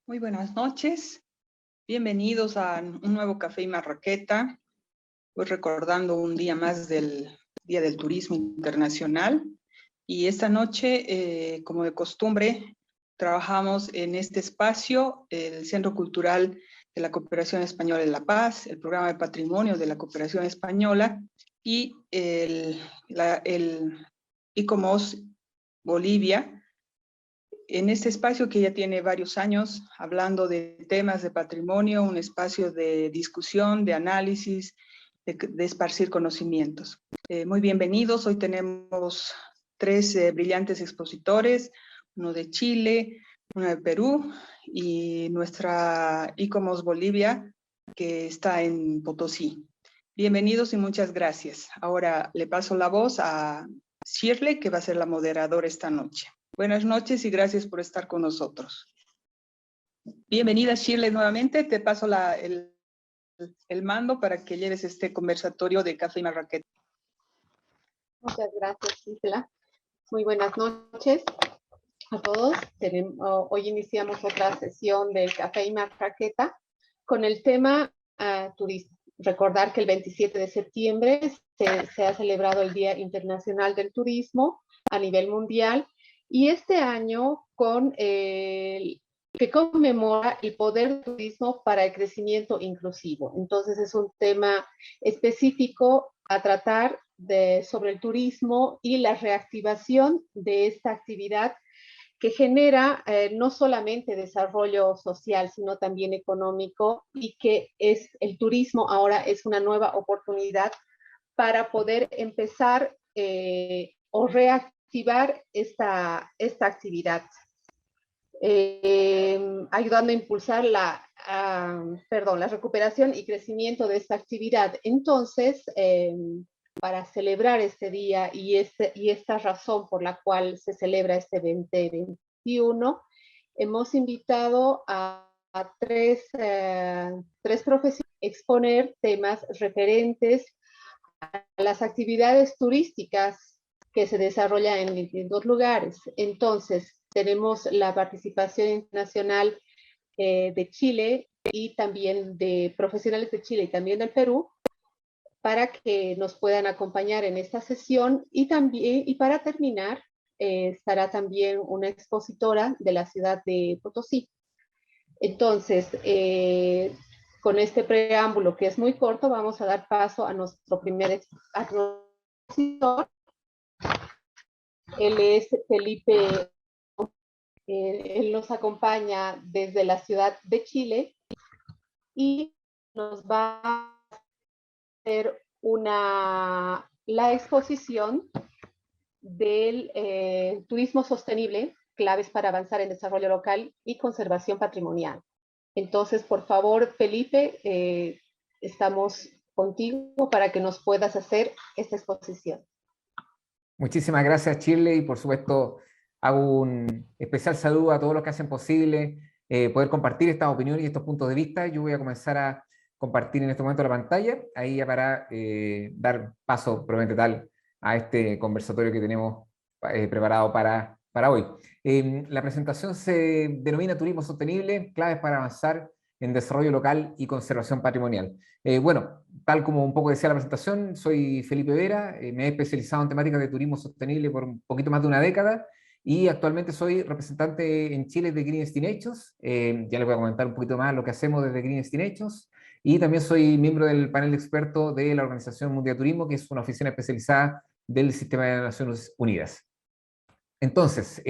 Muy buenas noches, bienvenidos a un nuevo Café y Marraqueta, hoy recordando un día más del Día del Turismo Internacional. Y esta noche, como de costumbre, trabajamos en este espacio, el Centro Cultural de la Cooperación Española en La Paz, el Programa de Patrimonio de la Cooperación Española y el ICOMOS Bolivia, en este espacio que ya tiene varios años hablando de temas de patrimonio, un espacio de discusión, de análisis, de esparcir conocimientos. Muy bienvenidos, hoy tenemos tres brillantes expositores, uno de Chile, uno de Perú y nuestra ICOMOS Bolivia, que está en Potosí. Bienvenidos y muchas gracias. Ahora le paso la voz a Shirley, que va a ser la moderadora esta noche. Buenas noches y gracias por estar con nosotros. Bienvenida, Shirley, nuevamente. Te paso el mando para que lleves este conversatorio de Café y Marraqueta. Muchas gracias, Gisela. Muy buenas noches a todos. Hoy iniciamos otra sesión de Café y Marraqueta con el tema turismo. Recordar que el 27 de septiembre se ha celebrado el Día Internacional del Turismo a nivel mundial, y este año que conmemora el poder del turismo para el crecimiento inclusivo. Entonces es un tema específico a tratar sobre el turismo y la reactivación de esta actividad que genera no solamente desarrollo social, sino también económico, y que el turismo ahora es una nueva oportunidad para poder empezar o reactivar esta actividad, ayudando a impulsar la recuperación y crecimiento de esta actividad. Entonces, para celebrar este día y esta razón por la cual se celebra este 2021, hemos invitado a tres profesionales a exponer temas referentes a las actividades turísticas que se desarrollan en distintos lugares. Entonces, tenemos la participación internacional de Chile y también de profesionales de Chile y también del Perú, para que nos puedan acompañar en esta sesión, y para terminar estará también una expositora de la ciudad de Potosí. Entonces, con este preámbulo que es muy corto, vamos a dar paso a nuestro primer expositor. Él es Felipe, él nos acompaña desde la ciudad de Chile y nos va a hacer la exposición del turismo sostenible, claves para avanzar en desarrollo local y conservación patrimonial. Entonces, por favor, Felipe, estamos contigo para que nos puedas hacer esta exposición. Muchísimas gracias, Shirley, y por supuesto hago un especial saludo a todos los que hacen posible poder compartir estas opiniones y estos puntos de vista. Yo voy a comenzar a compartir en este momento la pantalla, ahí ya para dar paso probablemente tal a este conversatorio que tenemos preparado para hoy. La presentación se denomina Turismo Sostenible, claves para avanzar en desarrollo local y conservación patrimonial. Bueno, tal como un poco decía la presentación, soy Felipe Vera, me he especializado en temáticas de turismo sostenible por un poquito más de una década, y actualmente soy representante en Chile de Green Destinations. Ya les voy a comentar un poquito más lo que hacemos desde Green Destinations, y también soy miembro del panel de expertos de la Organización Mundial de Turismo, que es una oficina especializada del Sistema de Naciones Unidas. Entonces,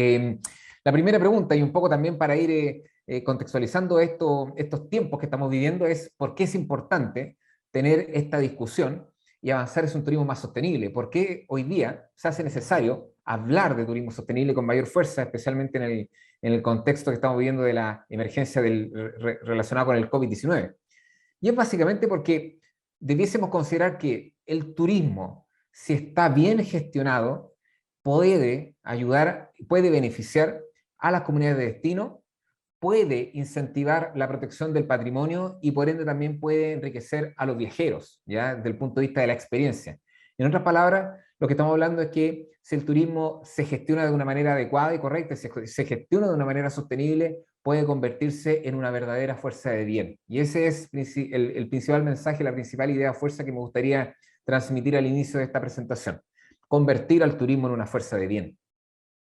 la primera pregunta, y un poco también para ir contextualizando estos tiempos que estamos viviendo, es ¿por qué es importante tener esta discusión y avanzar en un turismo más sostenible? ¿Por qué hoy día se hace necesario hablar de turismo sostenible con mayor fuerza, especialmente en el contexto que estamos viviendo de la emergencia relacionada con el COVID-19? Y es básicamente porque debiésemos considerar que el turismo, si está bien gestionado, puede ayudar, puede beneficiar a las comunidades de destino, puede incentivar la protección del patrimonio y por ende también puede enriquecer a los viajeros, ¿ya? Desde el punto de vista de la experiencia. En otras palabras, lo que estamos hablando es que si el turismo se gestiona de una manera adecuada y correcta, se gestiona de una manera sostenible, puede convertirse en una verdadera fuerza de bien. Y ese es el principal mensaje, la principal idea fuerza que me gustaría transmitir al inicio de esta presentación. Convertir al turismo en una fuerza de bien.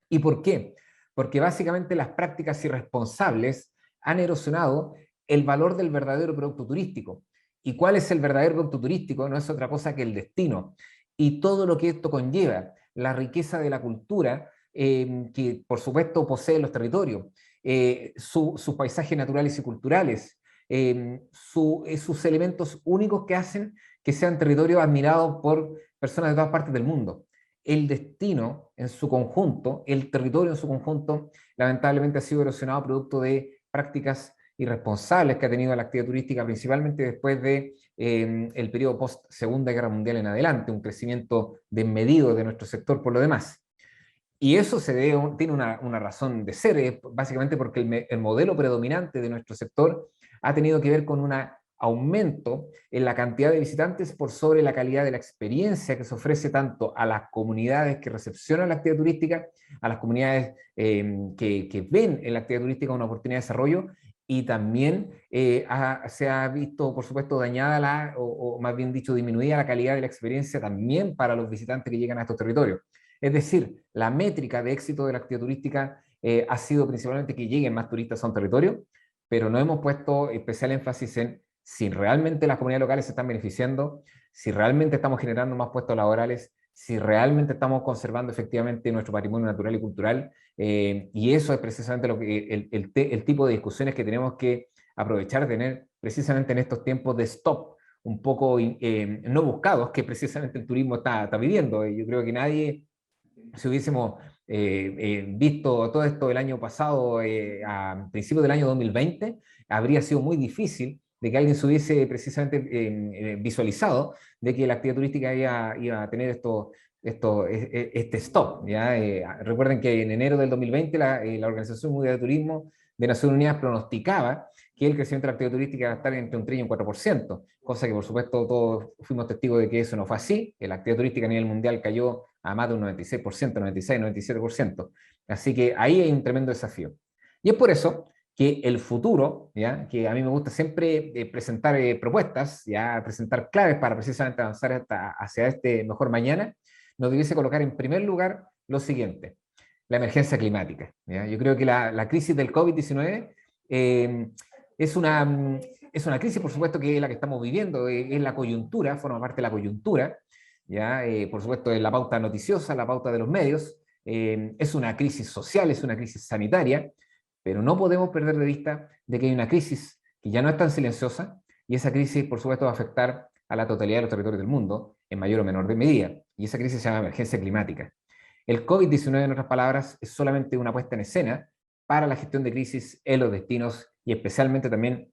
¿Y por qué? Porque básicamente las prácticas irresponsables han erosionado el valor del verdadero producto turístico. ¿Y cuál es el verdadero producto turístico? No es otra cosa que el destino. Y todo lo que esto conlleva, la riqueza de la cultura, que por supuesto poseen los territorios, sus paisajes naturales y culturales, sus elementos únicos que hacen que sean territorios admirados por personas de todas partes del mundo. El destino en su conjunto, el territorio en su conjunto, lamentablemente ha sido erosionado producto de prácticas irresponsables que ha tenido la actividad turística, principalmente después de el periodo post-Segunda Guerra Mundial en adelante, un crecimiento desmedido de nuestro sector por lo demás. Y eso tiene una razón de ser, es básicamente porque el modelo predominante de nuestro sector ha tenido que ver con un aumento en la cantidad de visitantes por sobre la calidad de la experiencia que se ofrece tanto a las comunidades que recepcionan la actividad turística, a las comunidades que ven en la actividad turística una oportunidad de desarrollo, y también se ha visto, por supuesto, dañada o más bien dicho, disminuida la calidad de la experiencia también para los visitantes que llegan a estos territorios. Es decir, la métrica de éxito de la actividad turística ha sido principalmente que lleguen más turistas a un territorio, pero no hemos puesto especial énfasis en si realmente las comunidades locales se están beneficiando, si realmente estamos generando más puestos laborales, si realmente estamos conservando efectivamente nuestro patrimonio natural y cultural, y eso es precisamente el tipo de discusiones que tenemos que aprovechar de tener precisamente en estos tiempos de stop un poco no buscados que precisamente el turismo está viviendo. Yo creo que nadie, si hubiésemos visto todo esto el año pasado, a principios del año 2020, habría sido muy difícil de que alguien se hubiese precisamente visualizado de que la actividad turística iba a tener este stop. ¿Ya? Recuerden que en enero del 2020 la Organización Mundial de Turismo de Naciones Unidas pronosticaba que el crecimiento de la actividad turística iba a estar entre un 3 y un 4%, cosa que por supuesto todos fuimos testigos de que eso no fue así, que la actividad turística a nivel mundial cayó a más de un 96%, 96, 97%. Así que ahí hay un tremendo desafío. Y es por eso que el futuro, ¿ya? Que a mí me gusta siempre presentar propuestas, ¿ya? Presentar claves para precisamente avanzar hacia este mejor mañana, nos debiese colocar en primer lugar lo siguiente: la emergencia climática. ¿Ya? Yo creo que la crisis del COVID-19 es una crisis, por supuesto, que es la que estamos viviendo, es la coyuntura, forma parte de la coyuntura, ¿ya? Por supuesto, es la pauta noticiosa, la pauta de los medios, es una crisis social, es una crisis sanitaria, pero no podemos perder de vista de que hay una crisis que ya no es tan silenciosa, y esa crisis, por supuesto, va a afectar a la totalidad de los territorios del mundo, en mayor o menor medida, y esa crisis se llama emergencia climática. El COVID-19, en otras palabras, es solamente una puesta en escena para la gestión de crisis en los destinos y especialmente también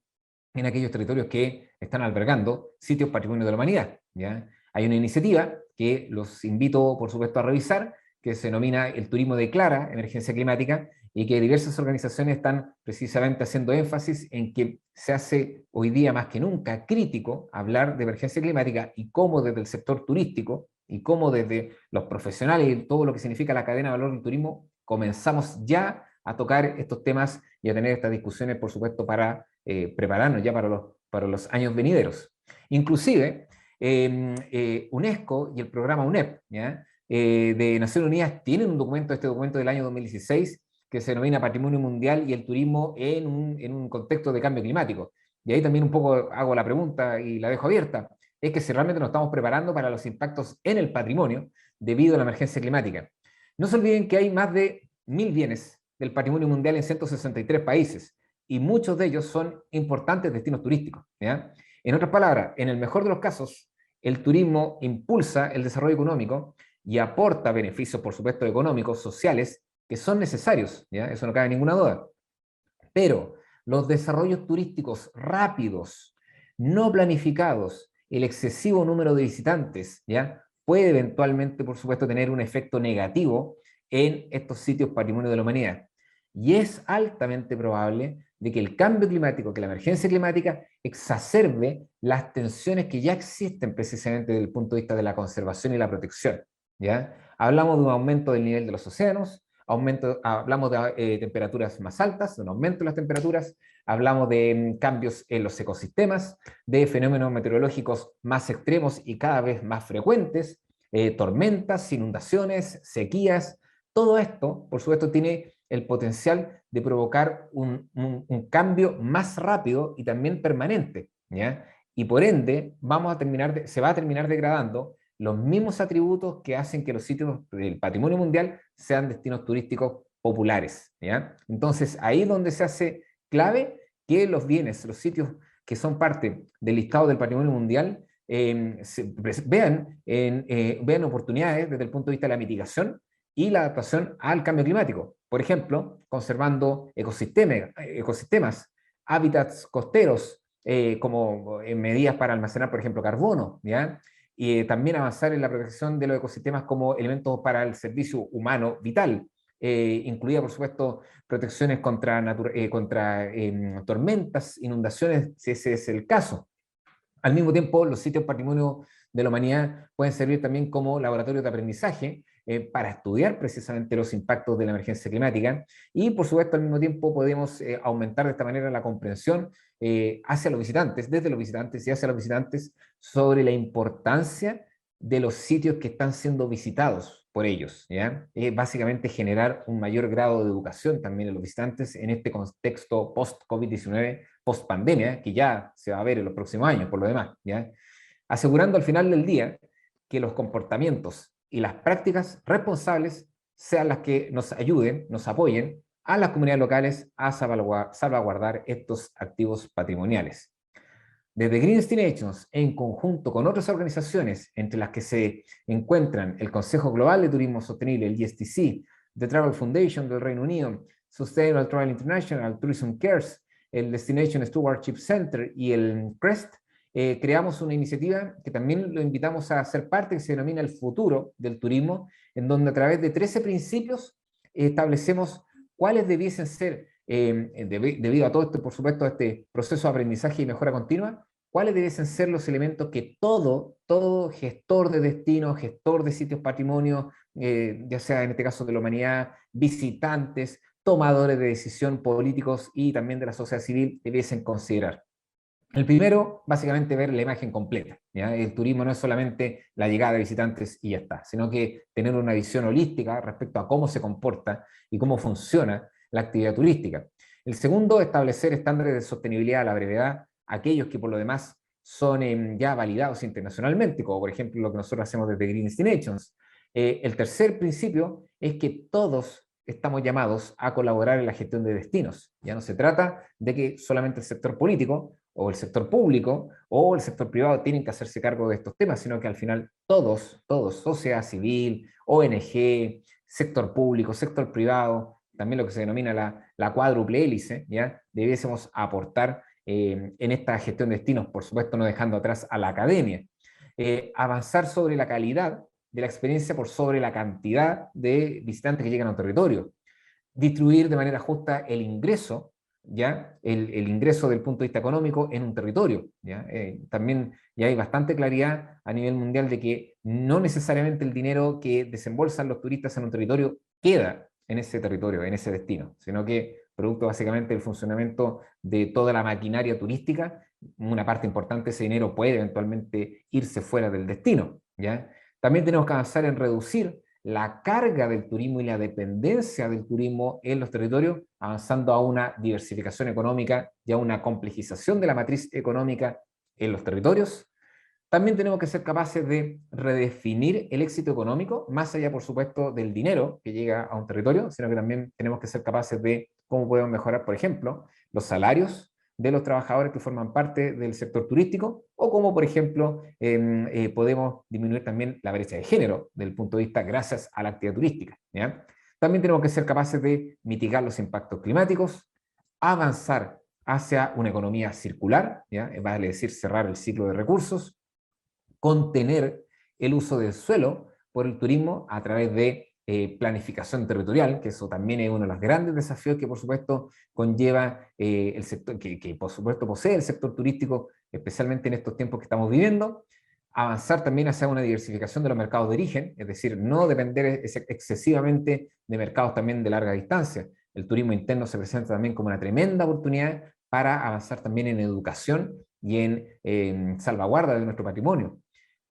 en aquellos territorios que están albergando sitios patrimonio de la humanidad. ¿Ya? Hay una iniciativa que los invito, por supuesto, a revisar, que se denomina El Turismo Declara Emergencia Climática, y que diversas organizaciones están precisamente haciendo énfasis en que se hace hoy día más que nunca crítico hablar de emergencia climática, y cómo desde el sector turístico y cómo desde los profesionales y todo lo que significa la cadena de valor del turismo comenzamos ya a tocar estos temas y a tener estas discusiones, por supuesto, para prepararnos ya para los años venideros. Inclusive, UNESCO y el programa UNEP, ¿ya? De Naciones Unidas tienen un documento, este documento del año 2016, que se denomina Patrimonio Mundial y el Turismo en un contexto de cambio climático. Y ahí también un poco hago la pregunta y la dejo abierta: es que si realmente nos estamos preparando para los impactos en el patrimonio debido a la emergencia climática. No se olviden que hay más de 1000 bienes del patrimonio mundial en 163 países, y muchos de ellos son importantes destinos turísticos. ¿Ya? En otras palabras, en el mejor de los casos, el turismo impulsa el desarrollo económico y aporta beneficios, por supuesto, económicos, sociales, que son necesarios, ¿ya? Eso no cabe ninguna duda. Pero los desarrollos turísticos rápidos, no planificados, el excesivo número de visitantes, ¿ya? Puede eventualmente, por supuesto, tener un efecto negativo en estos sitios patrimonio de la humanidad. Y es altamente probable de que el cambio climático, que la emergencia climática, exacerbe las tensiones que ya existen precisamente desde el punto de vista de la conservación y la protección. ¿Ya? Hablamos de un aumento del nivel de los océanos, hablamos de temperaturas más altas, de un aumento de las temperaturas, hablamos de cambios en los ecosistemas, de fenómenos meteorológicos más extremos y cada vez más frecuentes, tormentas, inundaciones, sequías. Todo esto, por supuesto, tiene el potencial de provocar un cambio más rápido y también permanente, ¿ya? Y por ende, se va a terminar degradando los mismos atributos que hacen que los sitios del patrimonio mundial sean destinos turísticos populares, ¿ya? Entonces, ahí es donde se hace clave que los bienes, los sitios que son parte del listado del patrimonio mundial, vean oportunidades desde el punto de vista de la mitigación y la adaptación al cambio climático. Por ejemplo, conservando ecosistemas, hábitats costeros, como medidas para almacenar, por ejemplo, carbono, ¿ya? Y también avanzar en la protección de los ecosistemas como elementos para el servicio humano vital, incluida, por supuesto, protecciones contra tormentas, inundaciones, si ese es el caso. Al mismo tiempo, los sitios patrimonio de la humanidad pueden servir también como laboratorios de aprendizaje para estudiar precisamente los impactos de la emergencia climática, y por supuesto al mismo tiempo podemos aumentar de esta manera la comprensión hacia los visitantes, desde los visitantes y hacia los visitantes, sobre la importancia de los sitios que están siendo visitados por ellos, ¿ya? Básicamente generar un mayor grado de educación también en los visitantes en este contexto post-COVID-19, post-pandemia, que ya se va a ver en los próximos años por lo demás, ¿ya? Asegurando al final del día que los comportamientos y las prácticas responsables sean las que nos ayuden, nos apoyen a las comunidades locales a salvaguardar estos activos patrimoniales. Desde Green Destinations, en conjunto con otras organizaciones, entre las que se encuentran el Consejo Global de Turismo Sostenible, el GSTC, The Travel Foundation del Reino Unido, Sustainable Travel International, Tourism Cares, el Destination Stewardship Center y el CREST, creamos una iniciativa que también lo invitamos a ser parte, que se denomina El Futuro del Turismo, en donde a través de 13 principios establecemos cuáles debiesen ser, debido a todo esto, por supuesto, a este proceso de aprendizaje y mejora continua, cuáles debiesen ser los elementos que todo gestor de destinos, gestor de sitios patrimonio, ya sea en este caso de la humanidad, visitantes, tomadores de decisión, políticos y también de la sociedad civil debiesen considerar. El primero, básicamente, ver la imagen completa, ¿ya? El turismo no es solamente la llegada de visitantes y ya está, sino que tener una visión holística respecto a cómo se comporta y cómo funciona la actividad turística. El segundo, establecer estándares de sostenibilidad a la brevedad, aquellos que por lo demás son ya validados internacionalmente, como por ejemplo lo que nosotros hacemos desde Green Destinations. El tercer principio es que todos estamos llamados a colaborar en la gestión de destinos. Ya no se trata de que solamente el sector político o el sector público o el sector privado tienen que hacerse cargo de estos temas, sino que al final todos, sociedad civil, ONG, sector público, sector privado, también lo que se denomina la cuádruple hélice, ¿ya? Debiésemos aportar en esta gestión de destinos, por supuesto no dejando atrás a la academia. Avanzar sobre la calidad de la experiencia por sobre la cantidad de visitantes que llegan a un territorio. Distribuir de manera justa el ingreso, ¿ya? El ingreso del punto de vista económico en un territorio, ¿ya? También ya hay bastante claridad a nivel mundial de que no necesariamente el dinero que desembolsan los turistas en un territorio queda en ese territorio, en ese destino, sino que producto básicamente del funcionamiento de toda la maquinaria turística, una parte importante de ese dinero puede eventualmente irse fuera del destino, ¿ya? También tenemos que avanzar en reducir la carga del turismo y la dependencia del turismo en los territorios, avanzando a una diversificación económica y a una complejización de la matriz económica en los territorios. También tenemos que ser capaces de redefinir el éxito económico, más allá, por supuesto, del dinero que llega a un territorio, sino que también tenemos que ser capaces de cómo podemos mejorar, por ejemplo, los salarios de los trabajadores que forman parte del sector turístico, o cómo, por ejemplo, podemos disminuir también la brecha de género desde el punto de vista gracias a la actividad turística, ¿ya? También tenemos que ser capaces de mitigar los impactos climáticos, avanzar hacia una economía circular, ¿ya? Vale decir, cerrar el ciclo de recursos, contener el uso del suelo por el turismo a través de planificación territorial, que eso también es uno de los grandes desafíos que por supuesto conlleva el sector, que por supuesto posee el sector turístico, especialmente en estos tiempos que estamos viviendo. avanzar también hacia una diversificación de los mercados de origen, es decir, no depender excesivamente de mercados también de larga distancia. El turismo interno se presenta también como una tremenda oportunidad para avanzar también en educación y en salvaguarda de nuestro patrimonio.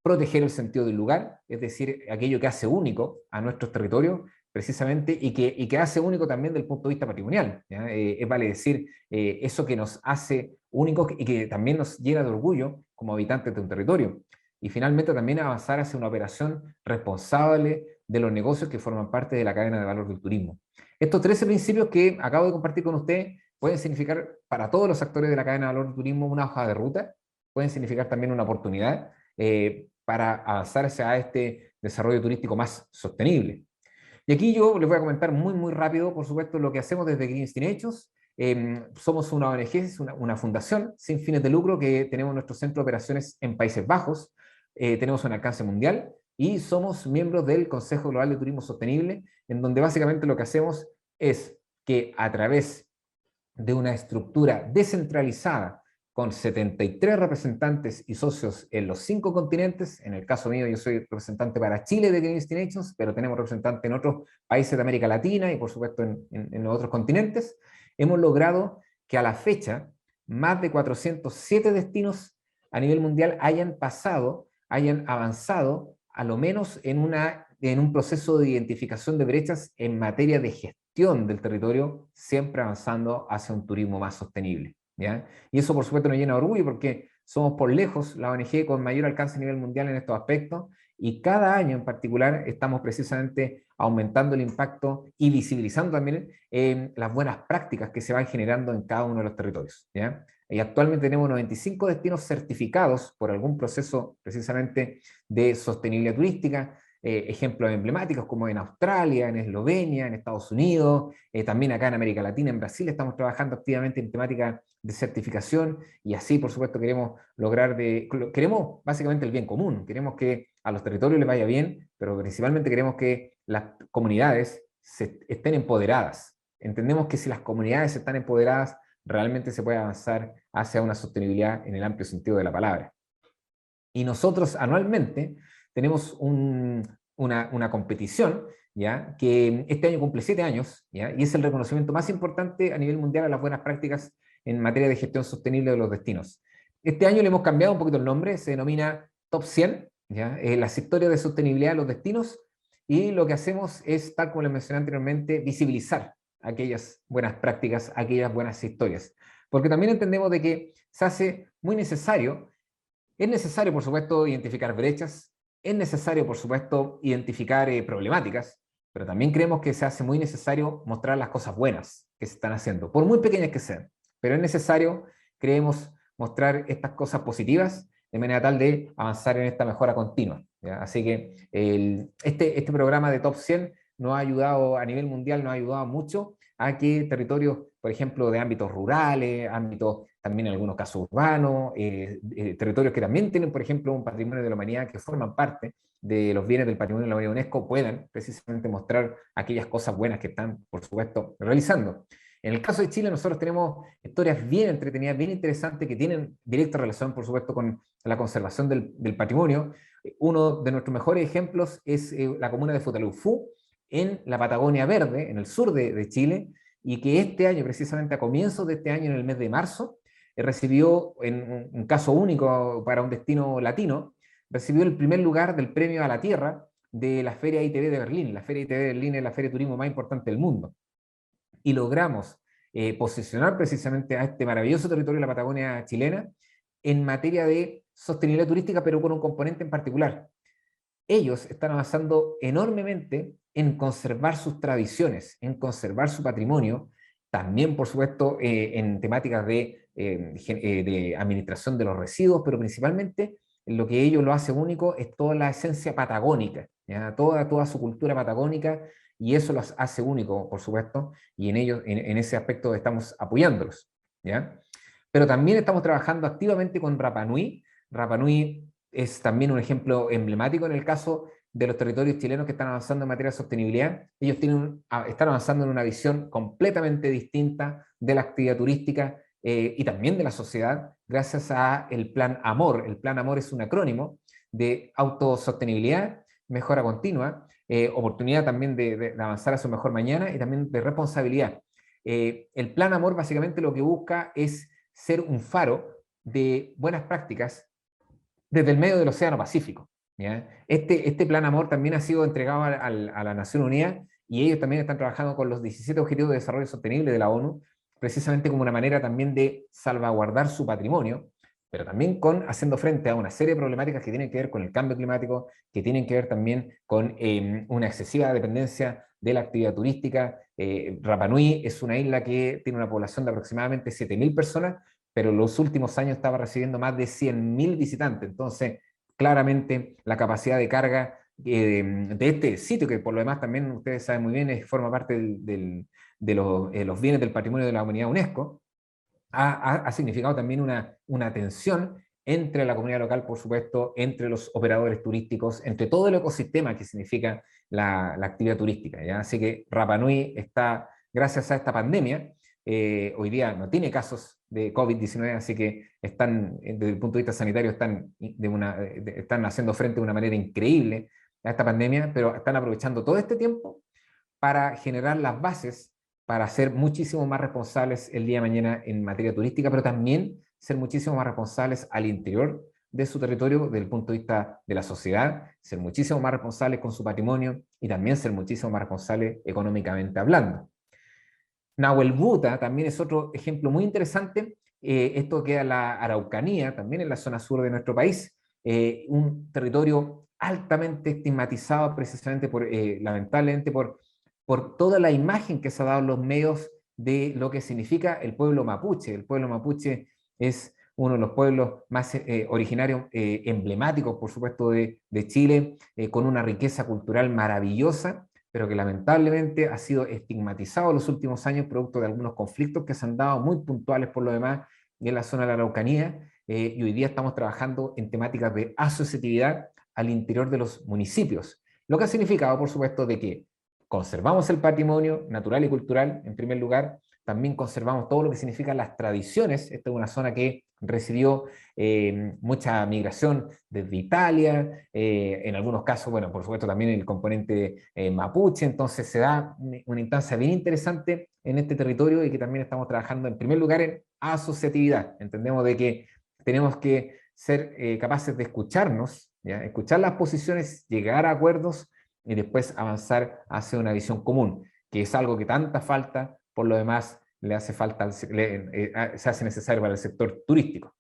Proteger el sentido del lugar, es decir, aquello que hace único a nuestros territorios, precisamente, y que hace único también desde el punto de vista patrimonial. Vale decir, eso que nos hace únicos y que también nos llena de orgullo como habitantes de un territorio. Y finalmente también avanzar hacia una operación responsable de los negocios que forman parte de la cadena de valor del turismo. Estos 13 principios que acabo de compartir con usted pueden significar para todos los actores de la cadena de valor del turismo una hoja de ruta, pueden significar también una oportunidad para avanzar hacia este desarrollo turístico más sostenible. Y aquí yo les voy a comentar muy rápido, por supuesto, lo que hacemos desde Green Destinations. Somos una ONG, una fundación sin fines de lucro que tenemos nuestro centro de operaciones en Países Bajos, tenemos un alcance mundial y somos miembros del Consejo Global de Turismo Sostenible, en donde básicamente lo que hacemos es que a través de una estructura descentralizada con 73 representantes y socios en los 5 continentes. En el caso mío, yo soy representante para Chile de Green Destinations, pero tenemos representantes en otros países de América Latina y por supuesto en los otros continentes. Hemos logrado que a la fecha más de 407 destinos a nivel mundial hayan avanzado a lo menos en un proceso de identificación de brechas en materia de gestión del territorio, siempre avanzando hacia un turismo más sostenible. ¿Ya? Y eso por supuesto nos llena de orgullo porque somos por lejos la ONG con mayor alcance a nivel mundial en estos aspectos y cada año en particular estamos precisamente aumentando el impacto y visibilizando también las buenas prácticas que se van generando en cada uno de los territorios. ¿Ya? Y actualmente tenemos 95 destinos certificados por algún proceso precisamente de sostenibilidad turística, ejemplos emblemáticos como en Australia, en Eslovenia, en Estados Unidos, también acá en América Latina, en Brasil, estamos trabajando activamente en temática de certificación y así, por supuesto, queremos básicamente el bien común, queremos que a los territorios les vaya bien, pero principalmente queremos que las comunidades estén empoderadas. Entendemos que si las comunidades están empoderadas, realmente se puede avanzar hacia una sostenibilidad en el amplio sentido de la palabra. Y nosotros anualmente tenemos una competición, ¿ya? Que este año cumple 7 años, ¿ya? Y es el reconocimiento más importante a nivel mundial a las buenas prácticas en materia de gestión sostenible de los destinos. Este año le hemos cambiado un poquito el nombre, se denomina Top 100, ¿ya? Las historias de sostenibilidad de los destinos, y lo que hacemos es, tal como les mencioné anteriormente, visibilizar aquellas buenas prácticas, aquellas buenas historias. Porque también entendemos de que se hace muy necesario, es necesario, por supuesto, identificar brechas, es necesario, por supuesto, identificar problemáticas, pero también creemos que se hace muy necesario mostrar las cosas buenas que se están haciendo, por muy pequeñas que sean, pero es necesario, creemos, mostrar estas cosas positivas de manera tal de avanzar en esta mejora continua. ¿Ya? Así que este programa de Top 100 nos ha ayudado a nivel mundial, nos ha ayudado mucho a que territorios, por ejemplo, de ámbitos rurales, ámbitos también en algunos casos urbanos, territorios que también tienen, por ejemplo, un patrimonio de la humanidad que forman parte de los bienes del patrimonio de la humanidad UNESCO, puedan precisamente mostrar aquellas cosas buenas que están, por supuesto, realizando. En el caso de Chile, nosotros tenemos historias bien entretenidas, bien interesantes, que tienen directa relación, por supuesto, con la conservación del patrimonio. Uno de nuestros mejores ejemplos es la comuna de Futaleufú, en la Patagonia Verde, en el sur de Chile, y que este año, precisamente a comienzos de este año, en el mes de marzo, recibió, en un caso único para un destino latino, recibió el primer lugar del Premio a la Tierra de la Feria ITB de Berlín. La Feria ITB de Berlín es la feria de turismo más importante del mundo. Y logramos posicionar precisamente a este maravilloso territorio de la Patagonia chilena en materia de sostenibilidad turística, pero con un componente en particular. Ellos están avanzando enormemente en conservar sus tradiciones, en conservar su patrimonio, también, por supuesto, en temáticas de administración de los residuos, pero principalmente lo que ellos lo hace único es toda la esencia patagónica, ¿ya? Toda su cultura patagónica, y eso los hace único, por supuesto, y en ese aspecto estamos apoyándolos, ¿ya? Pero también estamos trabajando activamente con Rapa Nui. Rapa Nui es también un ejemplo emblemático en el caso de los territorios chilenos que están avanzando en materia de sostenibilidad. Ellos están avanzando en una visión completamente distinta de la actividad turística y también de la sociedad, gracias a el Plan Amor. El Plan Amor es un acrónimo de autosostenibilidad, mejora continua, oportunidad también de avanzar a su mejor mañana y también de responsabilidad. El Plan Amor básicamente lo que busca es ser un faro de buenas prácticas desde el medio del Océano Pacífico, ¿ya? Este Plan Amor también ha sido entregado a la Nación Unida y ellos también están trabajando con los 17 Objetivos de Desarrollo Sostenible de la ONU, precisamente como una manera también de salvaguardar su patrimonio, pero también haciendo frente a una serie de problemáticas que tienen que ver con el cambio climático, que tienen que ver también con una excesiva dependencia de la actividad turística. Rapa Nui es una isla que tiene una población de aproximadamente 7.000 personas, pero en los últimos años estaba recibiendo más de 100.000 visitantes. Entonces, claramente la capacidad de carga de este sitio, que por lo demás también ustedes saben muy bien, forma parte de los bienes del patrimonio de la humanidad UNESCO, ha significado también una tensión entre la comunidad local, por supuesto, entre los operadores turísticos, entre todo el ecosistema que significa la actividad turística, ¿ya? Así que Rapa Nui está, gracias a esta pandemia, hoy día no tiene casos de COVID-19, así que están, desde el punto de vista sanitario, están haciendo frente de una manera increíble a esta pandemia, pero están aprovechando todo este tiempo para generar las bases para ser muchísimo más responsables el día de mañana en materia turística, pero también ser muchísimo más responsables al interior de su territorio desde el punto de vista de la sociedad, ser muchísimo más responsables con su patrimonio y también ser muchísimo más responsables económicamente hablando. Nahuel Buta también es otro ejemplo muy interesante. Esto queda en la Araucanía, también en la zona sur de nuestro país, un territorio altamente estigmatizado precisamente lamentablemente por toda la imagen que se ha dado en los medios de lo que significa el pueblo mapuche. El pueblo mapuche es uno de los pueblos más originarios, emblemáticos, por supuesto, de Chile, con una riqueza cultural maravillosa, pero que lamentablemente ha sido estigmatizado en los últimos años producto de algunos conflictos que se han dado muy puntuales por lo demás en la zona de la Araucanía, y hoy día estamos trabajando en temáticas de asociatividad al interior de los municipios, lo que ha significado, por supuesto, de que conservamos el patrimonio natural y cultural, en primer lugar, también conservamos todo lo que significan las tradiciones. Esta es una zona que recibió mucha migración desde Italia, en algunos casos, bueno, por supuesto también el componente mapuche, entonces se da una instancia bien interesante en este territorio y que también estamos trabajando en primer lugar en asociatividad. Entendemos de que tenemos que ser capaces de escucharnos, ¿ya? Escuchar las posiciones, llegar a acuerdos y después avanzar hacia una visión común, que es algo que tanta falta, por lo demás, le hace falta, se hace necesario para el sector turístico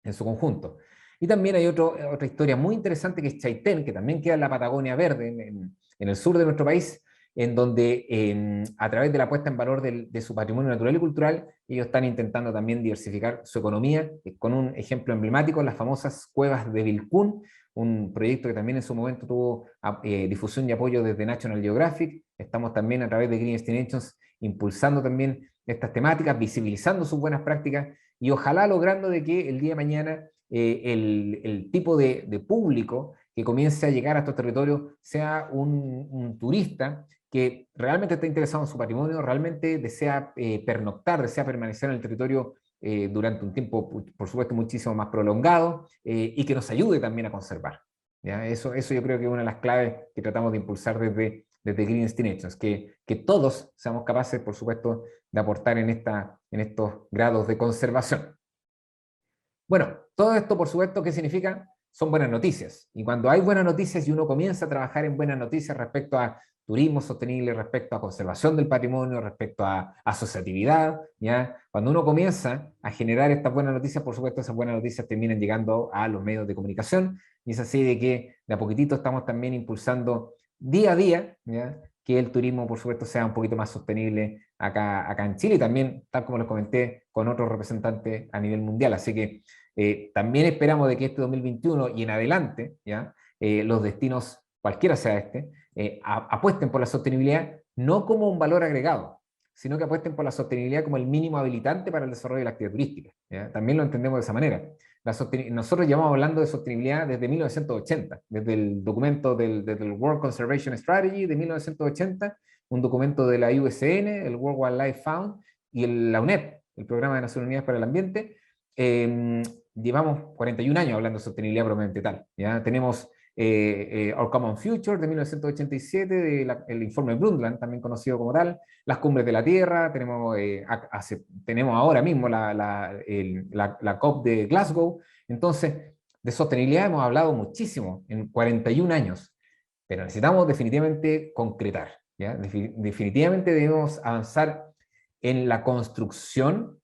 en su conjunto. Y también hay otra historia muy interesante que es Chaitén, que también queda en la Patagonia Verde, en el sur de nuestro país, en donde a través de la puesta en valor de su patrimonio natural y cultural, ellos están intentando también diversificar su economía, con un ejemplo emblemático, las famosas cuevas de Vilcún, un proyecto que también en su momento tuvo difusión y apoyo desde National Geographic. Estamos también a través de Green Destinations impulsando también estas temáticas, visibilizando sus buenas prácticas y ojalá logrando de que el día de mañana el tipo de público que comience a llegar a estos territorios sea un turista que realmente está interesado en su patrimonio, realmente desea pernoctar, desea permanecer en el territorio durante un tiempo, por supuesto, muchísimo más prolongado, y que nos ayude también a conservar, ¿ya? Eso yo creo que es una de las claves que tratamos de impulsar desde Green Destinations, que todos seamos capaces, por supuesto, de aportar en estos grados de conservación. Bueno, todo esto, por supuesto, ¿qué significa? Son buenas noticias. Y cuando hay buenas noticias y uno comienza a trabajar en buenas noticias respecto a turismo sostenible, respecto a conservación del patrimonio, respecto a asociatividad, ¿ya? Cuando uno comienza a generar estas buenas noticias, por supuesto, esas buenas noticias terminan llegando a los medios de comunicación, y es así de que de a poquitito estamos también impulsando día a día, ¿ya? Que el turismo, por supuesto, sea un poquito más sostenible acá en Chile, y también, tal como les comenté, con otros representantes a nivel mundial. Así que también esperamos de que este 2021 y en adelante, ¿ya? Los destinos, cualquiera sea apuesten por la sostenibilidad no como un valor agregado, sino que apuesten por la sostenibilidad como el mínimo habilitante para el desarrollo de la actividad turística, ¿ya? También lo entendemos de esa manera. Nosotros llevamos hablando de sostenibilidad desde 1980, desde el documento desde el World Conservation Strategy de 1980, un documento de la USN, el World Wildlife Fund, y la UNEP, el Programa de Naciones Unidas para el Ambiente, llevamos 41 años hablando de sostenibilidad propiamente tal. ¿Ya? Tenemos Our Common Future de 1987, el informe Brundtland, también conocido como tal, las cumbres de la Tierra, tenemos ahora mismo la COP de Glasgow. Entonces, de sostenibilidad hemos hablado muchísimo en 41 años, pero necesitamos definitivamente concretar. ¿Ya? Definitivamente debemos avanzar en la construcción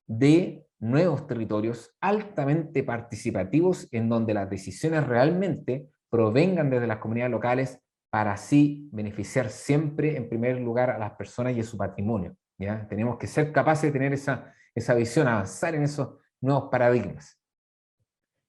de nuevos territorios altamente participativos en donde las decisiones realmente provengan desde las comunidades locales para así beneficiar siempre en primer lugar a las personas y a su patrimonio. ¿Ya? Tenemos que ser capaces de tener esa visión, avanzar en esos nuevos paradigmas.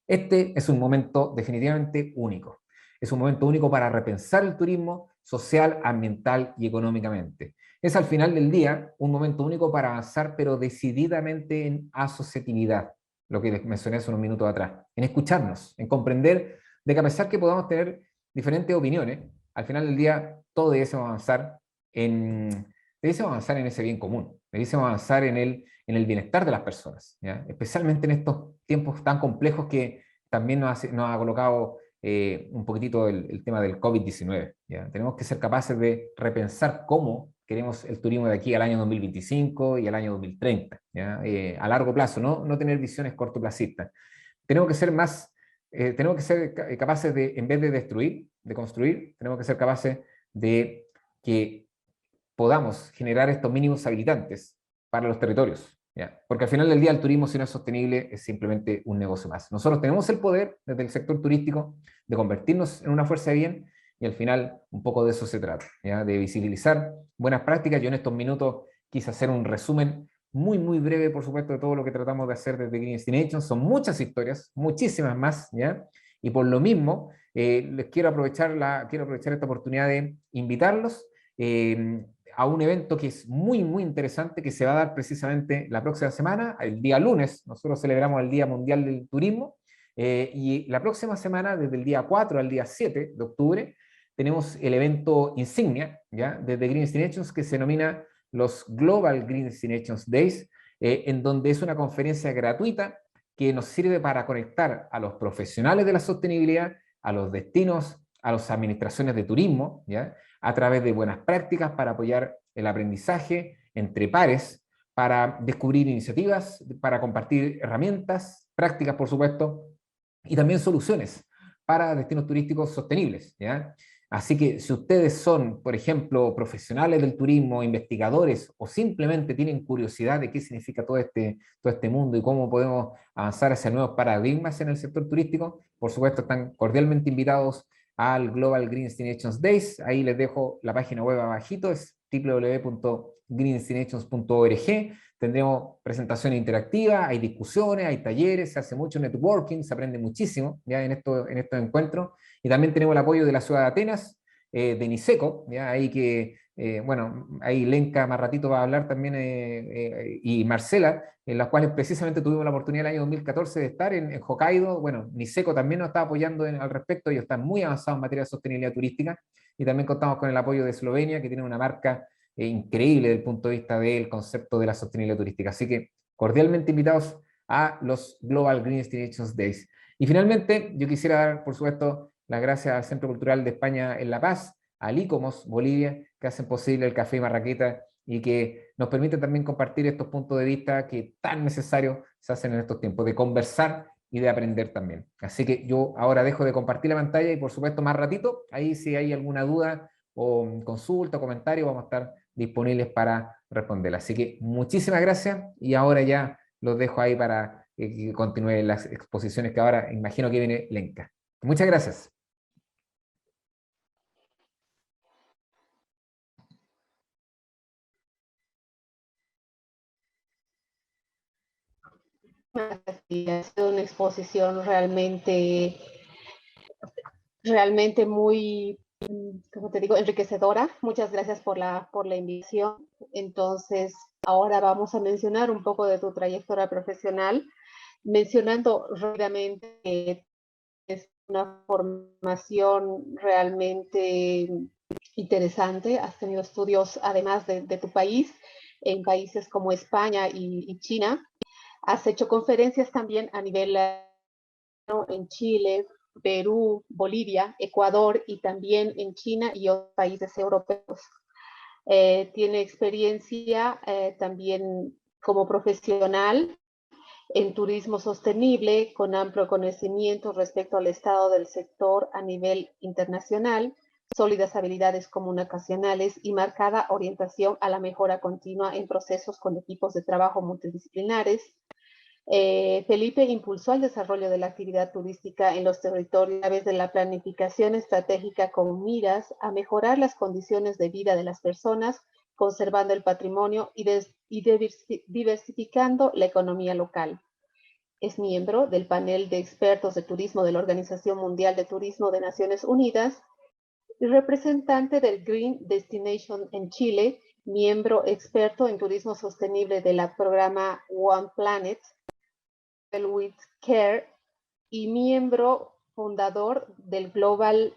Este es un momento definitivamente único. Es un momento único para repensar el turismo social, ambiental y económicamente. Es al final del día un momento único para avanzar, pero decididamente en asociatividad, lo que les mencioné hace unos minutos atrás, en escucharnos, en comprender de que a pesar que podamos tener diferentes opiniones, al final del día todos debemos avanzar en ese bien común, debemos avanzar en el bienestar de las personas, ¿ya? Especialmente en estos tiempos tan complejos que también nos ha colocado un poquitito el tema del COVID-19. ¿Ya? Tenemos que ser capaces de repensar cómo queremos el turismo de aquí al año 2025 y al año 2030, ¿ya? A largo plazo, no tener visiones cortoplacistas. Tenemos que ser capaces de, en vez de destruir, de construir, tenemos que ser capaces de que podamos generar estos mínimos habilitantes para los territorios. ¿Ya? Porque al final del día el turismo, si no es sostenible, es simplemente un negocio más. Nosotros tenemos el poder desde el sector turístico de convertirnos en una fuerza de bien y al final un poco de eso se trata, ¿ya? De visibilizar buenas prácticas. Yo en estos minutos quise hacer un resumen muy, muy breve, por supuesto, de todo lo que tratamos de hacer desde Green Destinations. Son muchas historias, muchísimas más, ¿ya? Y por lo mismo, les quiero aprovechar esta oportunidad de invitarlos a un evento que es muy, muy interesante, que se va a dar precisamente la próxima semana, el día lunes. Nosotros celebramos el Día Mundial del Turismo, y la próxima semana, desde el día 4 al día 7 de octubre, tenemos el evento insignia, ¿ya? Desde Green Destinations, que se denomina los Global Green Destinations Days, en donde es una conferencia gratuita que nos sirve para conectar a los profesionales de la sostenibilidad, a los destinos, a las administraciones de turismo, ¿ya? A través de buenas prácticas para apoyar el aprendizaje entre pares, para descubrir iniciativas, para compartir herramientas, prácticas, por supuesto, y también soluciones para destinos turísticos sostenibles, ¿ya? Así que si ustedes son, por ejemplo, profesionales del turismo, investigadores, o simplemente tienen curiosidad de qué significa todo este mundo y cómo podemos avanzar hacia nuevos paradigmas en el sector turístico, por supuesto están cordialmente invitados al Global Green Destinations Days. Ahí les dejo la página web abajito, es www.greendestinations.org. Tendremos presentación interactiva, hay discusiones, hay talleres, se hace mucho networking, se aprende muchísimo ya en estos encuentros. Y también tenemos el apoyo de la ciudad de Atenas, de Niceco, ya ahí que, bueno, ahí Lenka más ratito va a hablar también, y Marcela, en las cuales precisamente tuvimos la oportunidad el año 2014 de estar en Hokkaido. Bueno, Niceco también nos está apoyando al respecto, ellos están muy avanzados en materia de sostenibilidad turística, y también contamos con el apoyo de Eslovenia, que tiene una marca increíble desde el punto de vista del concepto de la sostenibilidad turística. Así que cordialmente invitados a los Global Green Destinations Days. Y finalmente, yo quisiera dar, por supuesto, las gracias al Centro Cultural de España en La Paz, al ICOMOS Bolivia, que hacen posible el Café Marraqueta y que nos permiten también compartir estos puntos de vista que tan necesarios se hacen en estos tiempos, de conversar y de aprender también. Así que yo ahora dejo de compartir la pantalla y por supuesto más ratito, ahí si hay alguna duda o consulta o comentario, vamos a estar disponibles para responderla. Así que muchísimas gracias y ahora ya los dejo ahí para que continúen las exposiciones que ahora imagino que viene Lenka. Muchas gracias. Sí, ha sido una exposición realmente muy, como te digo, enriquecedora. Muchas gracias por la invitación. Entonces, ahora vamos a mencionar un poco de tu trayectoria profesional, mencionando rápidamente que es una formación realmente interesante. Has tenido estudios, además de tu país, en países como España y China. Has hecho conferencias también a nivel en Chile, Perú, Bolivia, Ecuador y también en China y otros países europeos. Tiene experiencia también como profesional en turismo sostenible, con amplio conocimiento respecto al estado del sector a nivel internacional, sólidas habilidades comunicacionales y marcada orientación a la mejora continua en procesos con equipos de trabajo multidisciplinares. Felipe impulsó el desarrollo de la actividad turística en los territorios a través de la planificación estratégica con miras a mejorar las condiciones de vida de las personas, conservando el patrimonio y diversificando la economía local. Es miembro del panel de expertos de turismo de la Organización Mundial de Turismo de Naciones Unidas y representante del Green Destination en Chile, miembro experto en turismo sostenible de la programa One Planet with Care y miembro fundador del Global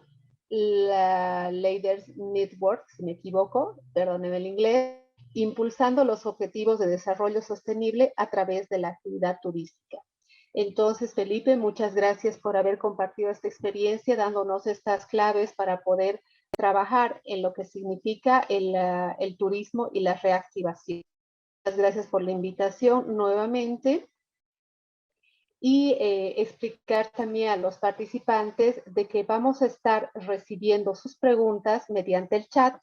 Leaders Network, si me equivoco, perdónenme el inglés, impulsando los objetivos de desarrollo sostenible a través de la actividad turística. Entonces, Felipe, muchas gracias por haber compartido esta experiencia, dándonos estas claves para poder trabajar en lo que significa el turismo y la reactivación. Muchas gracias por la invitación nuevamente. Y explicar también a los participantes de que vamos a estar recibiendo sus preguntas mediante el chat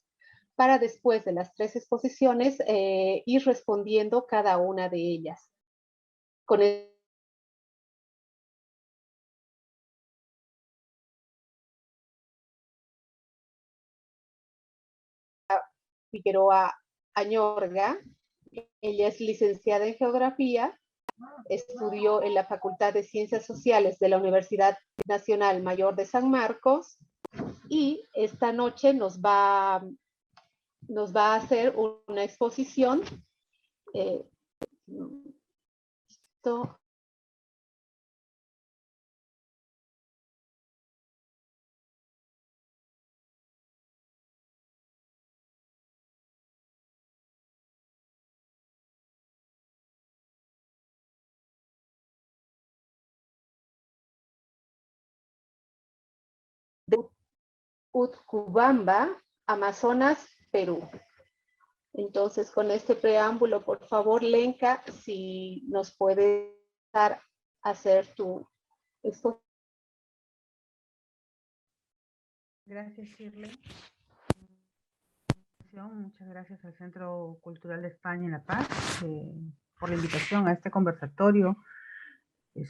para después de las 3 exposiciones ir respondiendo cada una de ellas. Con Figueroa Añorga, ella es licenciada en Geografía, estudió en la Facultad de Ciencias Sociales de la Universidad Nacional Mayor de San Marcos y esta noche nos va a hacer una exposición. De Utcubamba, Amazonas, Perú. Entonces, con este preámbulo, por favor, Lenka, si nos puedes dar a hacer tu exposición. Gracias, Shirley. Muchas gracias al Centro Cultural de España en La Paz por la invitación a este conversatorio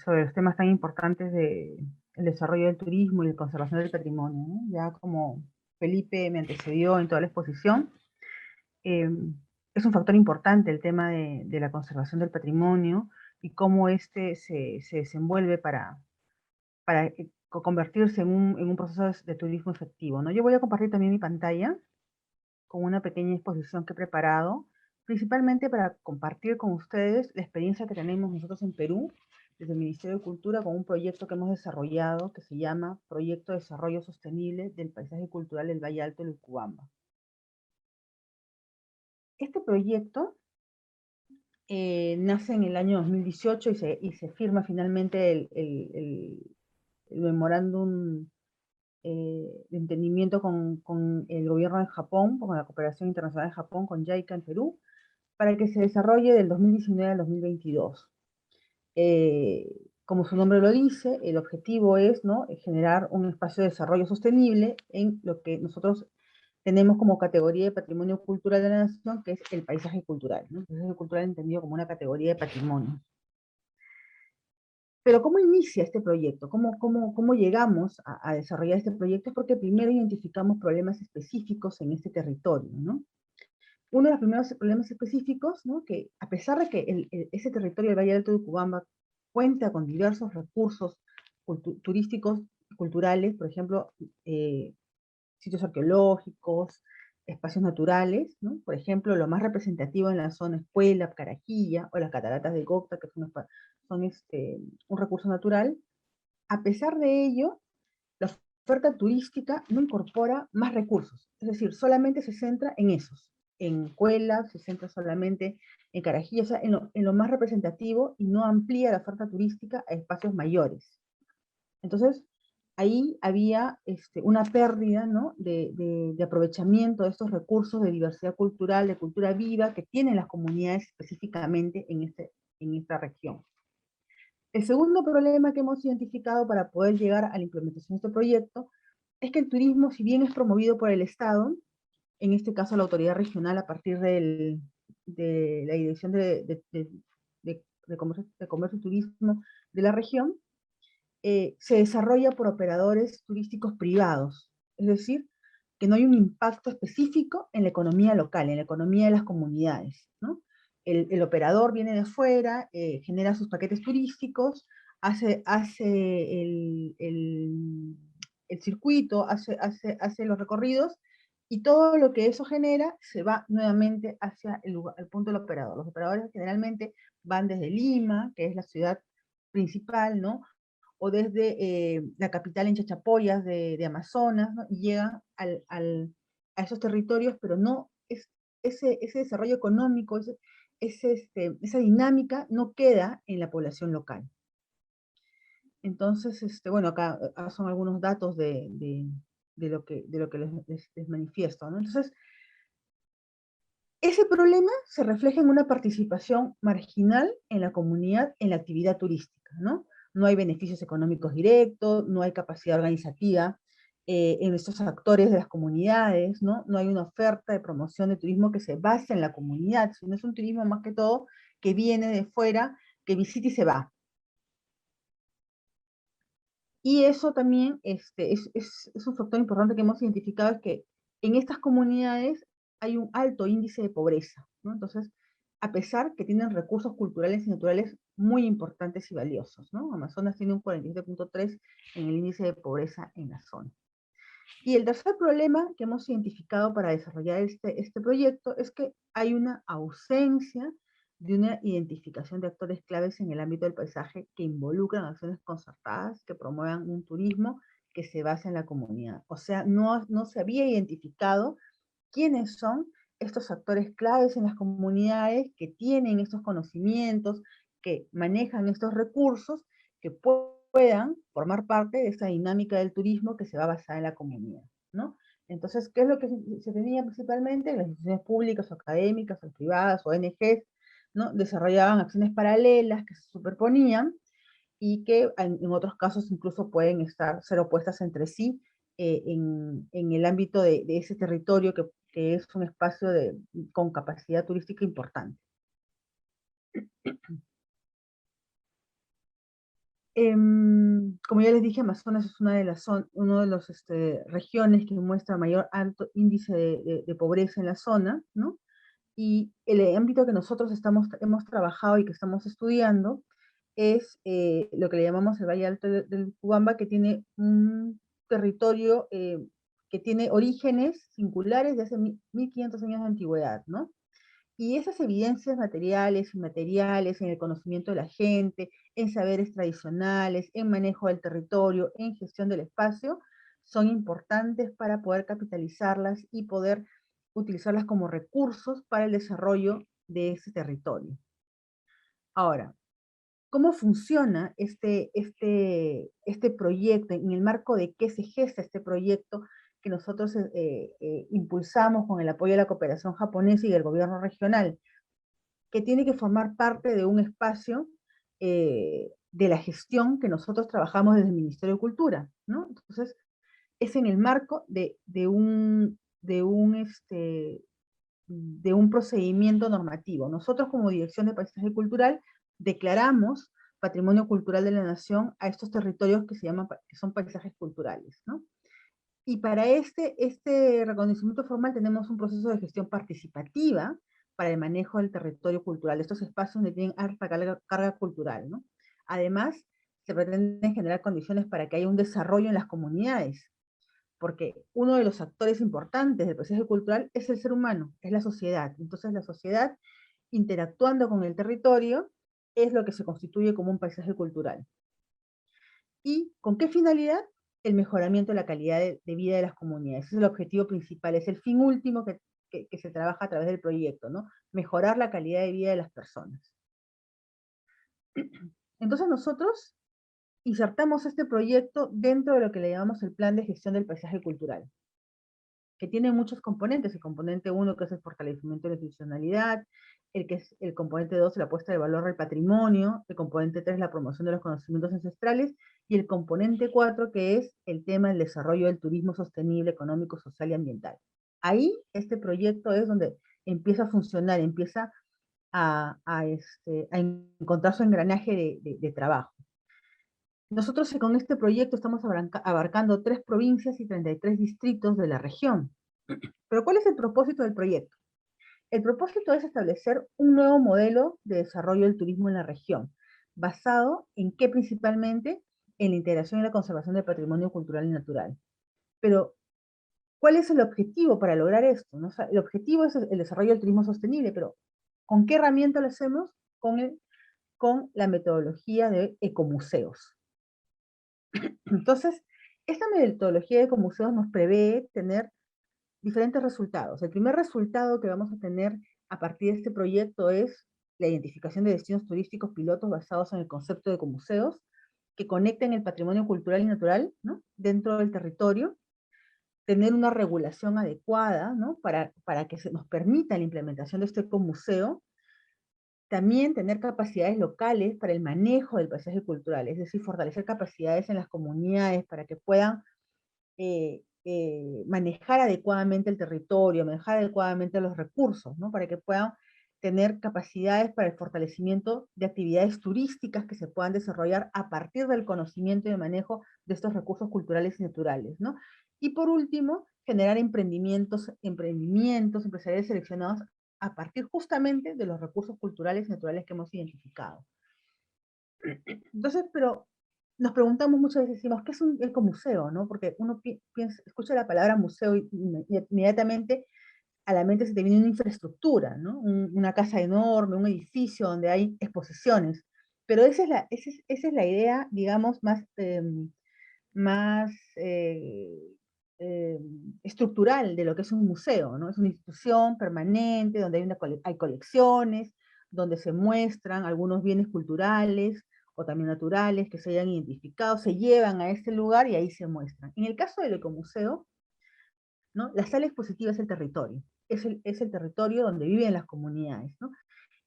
sobre los temas tan importantes del desarrollo del turismo y la conservación del patrimonio, ¿no? Ya como Felipe me antecedió en toda la exposición, es un factor importante el tema de la conservación del patrimonio y cómo este se desenvuelve para convertirse en un proceso de turismo efectivo, ¿no? Yo voy a compartir también mi pantalla con una pequeña exposición que he preparado, principalmente para compartir con ustedes la experiencia que tenemos nosotros en Perú, desde el Ministerio de Cultura, con un proyecto que hemos desarrollado que se llama Proyecto de Desarrollo Sostenible del Paisaje Cultural del Valle Alto del Utcubamba. Este proyecto nace en el año 2018 y se firma finalmente el memorándum de entendimiento con el gobierno de Japón, con la Cooperación Internacional de Japón, con JICA en Perú, para que se desarrolle del 2019 al 2022. Como su nombre lo dice, el objetivo es, ¿no?, generar un espacio de desarrollo sostenible en lo que nosotros tenemos como categoría de patrimonio cultural de la nación, que es el paisaje cultural, ¿no? El paisaje cultural entendido como una categoría de patrimonio. Pero ¿cómo inicia este proyecto? ¿Cómo llegamos a desarrollar este proyecto? Es porque primero identificamos problemas específicos en este territorio, ¿no? Uno de los primeros problemas específicos, ¿no?, que a pesar de que ese territorio del Valle Alto de Utcubamba cuenta con diversos recursos turísticos, culturales, por ejemplo, sitios arqueológicos, espacios naturales, ¿no? Por ejemplo, lo más representativo en la zona es Puelab, Caraquilla, o las cataratas de Gocta, que son un recurso natural. A pesar de ello, la oferta turística no incorpora más recursos, es decir, solamente se centra en esos. en Cuela, se centra solamente en Carajillo, o sea, en lo más representativo, y no amplía la oferta turística a espacios mayores. Entonces, ahí había una pérdida, ¿no?, de aprovechamiento de estos recursos de diversidad cultural, de cultura viva, que tienen las comunidades específicamente en esta región. El segundo problema que hemos identificado para poder llegar a la implementación de este proyecto es que el turismo, si bien es promovido por el Estado, en este caso la autoridad regional a partir de la Dirección de Comercio y Turismo de la región, se desarrolla por operadores turísticos privados, es decir, que no hay un impacto específico en la economía local, en la economía de las comunidades, ¿no? El operador viene de afuera, genera sus paquetes turísticos, hace el circuito, hace los recorridos, y todo lo que eso genera se va nuevamente hacia el punto del operador. Los operadores generalmente van desde Lima, que es la ciudad principal, ¿no?, o desde la capital en Chachapoyas de Amazonas, ¿no?, y llegan a esos territorios, pero no es ese desarrollo económico, esa dinámica no queda en la población local. Entonces, bueno, acá son algunos datos de lo que les manifiesto, ¿no? Entonces, ese problema se refleja en una participación marginal en la comunidad en la actividad turística, ¿no? No hay beneficios económicos directos, no hay capacidad organizativa en estos actores de las comunidades, ¿no? No hay una oferta de promoción de turismo que se base en la comunidad, sino es un turismo más que todo que viene de fuera, que visita y se va. Y eso también es un factor importante que hemos identificado, es que en estas comunidades hay un alto índice de pobreza, ¿no? Entonces, a pesar que tienen recursos culturales y naturales muy importantes y valiosos, ¿no? Amazonas tiene un 47.3 en el índice de pobreza en la zona. Y el tercer problema que hemos identificado para desarrollar este proyecto es que hay una ausencia de una identificación de actores claves en el ámbito del paisaje que involucran acciones concertadas, que promuevan un turismo que se base en la comunidad. O sea, no se había identificado quiénes son estos actores claves en las comunidades que tienen estos conocimientos, que manejan estos recursos, que puedan formar parte de esta dinámica del turismo que se va a basar en la comunidad, ¿no? Entonces, ¿qué es lo que se tenía principalmente? Las instituciones públicas o académicas o privadas, ONGs, ¿no?, desarrollaban acciones paralelas que se superponían y que en otros casos incluso pueden ser opuestas entre sí en el ámbito de ese territorio que es un espacio con capacidad turística importante. Como ya les dije, Amazonas es una de las regiones que muestra mayor alto índice de pobreza en la zona, ¿no? Y el ámbito que nosotros hemos trabajado y que estamos estudiando es lo que le llamamos el Valle Alto del Cubamba, que tiene un territorio que tiene orígenes singulares de hace 1500 años de antigüedad, ¿no? Y esas evidencias materiales, inmateriales, en el conocimiento de la gente, en saberes tradicionales, en manejo del territorio, en gestión del espacio, son importantes para poder capitalizarlas y poder utilizarlas como recursos para el desarrollo de ese territorio. Ahora, ¿cómo funciona este proyecto? ¿En el marco de qué se gesta este proyecto que nosotros impulsamos con el apoyo de la cooperación japonesa y del gobierno regional? Que tiene que formar parte de un espacio de la gestión que nosotros trabajamos desde el Ministerio de Cultura, ¿no? Entonces, es en el marco de un procedimiento normativo. Nosotros, como Dirección de Paisaje Cultural, declaramos Patrimonio Cultural de la Nación a estos territorios que son paisajes culturales, ¿no? Y para este reconocimiento formal tenemos un proceso de gestión participativa para el manejo del territorio cultural, de estos espacios donde tienen alta carga cultural, ¿no? Además, se pretenden generar condiciones para que haya un desarrollo en las comunidades, porque uno de los actores importantes del paisaje cultural es el ser humano, es la sociedad. Entonces la sociedad, interactuando con el territorio, es lo que se constituye como un paisaje cultural. ¿Y con qué finalidad? El mejoramiento de la calidad de vida de las comunidades. Ese es el objetivo principal, es el fin último que se trabaja a través del proyecto, ¿no? Mejorar la calidad de vida de las personas. Entonces nosotros insertamos este proyecto dentro de lo que le llamamos el Plan de Gestión del Paisaje Cultural, que tiene muchos componentes. El componente 1, que es el fortalecimiento de la institucionalidad, el componente 2, la puesta de valor del patrimonio, el componente 3, la promoción de los conocimientos ancestrales, y el componente 4, que es el tema del desarrollo del turismo sostenible, económico, social y ambiental. Ahí este proyecto es donde empieza a funcionar, empieza a encontrar su engranaje de trabajo. Nosotros con este proyecto estamos abarcando 3 provincias y 33 distritos de la región. Pero ¿cuál es el propósito del proyecto? El propósito es establecer un nuevo modelo de desarrollo del turismo en la región, basado en qué principalmente en la integración y la conservación del patrimonio cultural y natural. Pero, ¿cuál es el objetivo para lograr esto? ¿No? O sea, el objetivo es el desarrollo del turismo sostenible, pero ¿con qué herramienta lo hacemos? Con la metodología de ecomuseos. Entonces, esta metodología de ecomuseos nos prevé tener diferentes resultados. El primer resultado que vamos a tener a partir de este proyecto es la identificación de destinos turísticos pilotos basados en el concepto de ecomuseos, que conecten el patrimonio cultural y natural, ¿no?, dentro del territorio, tener una regulación adecuada, ¿no?, para que se nos permita la implementación de este ecomuseo. También tener capacidades locales para el manejo del paisaje cultural, es decir, fortalecer capacidades en las comunidades para que puedan manejar adecuadamente el territorio, manejar adecuadamente los recursos, ¿no? Para que puedan tener capacidades para el fortalecimiento de actividades turísticas que se puedan desarrollar a partir del conocimiento y el manejo de estos recursos culturales y naturales, ¿no? Y por último, generar emprendimientos empresariales seleccionados a partir justamente de los recursos culturales y naturales que hemos identificado. Entonces, pero nos preguntamos muchas veces, decimos, ¿qué es un ecomuseo? ¿No? Porque uno escucha la palabra museo y inmediatamente a la mente se te viene una infraestructura, ¿no? Una casa enorme, un edificio donde hay exposiciones. Pero esa es la idea, digamos, más estructural de lo que es un museo, ¿no? Es una institución permanente donde hay colecciones, donde se muestran algunos bienes culturales o también naturales que se hayan identificado, se llevan a este lugar y ahí se muestran. En el caso del ecomuseo, ¿no?, la sala expositiva es el territorio, es el territorio donde viven las comunidades, ¿no?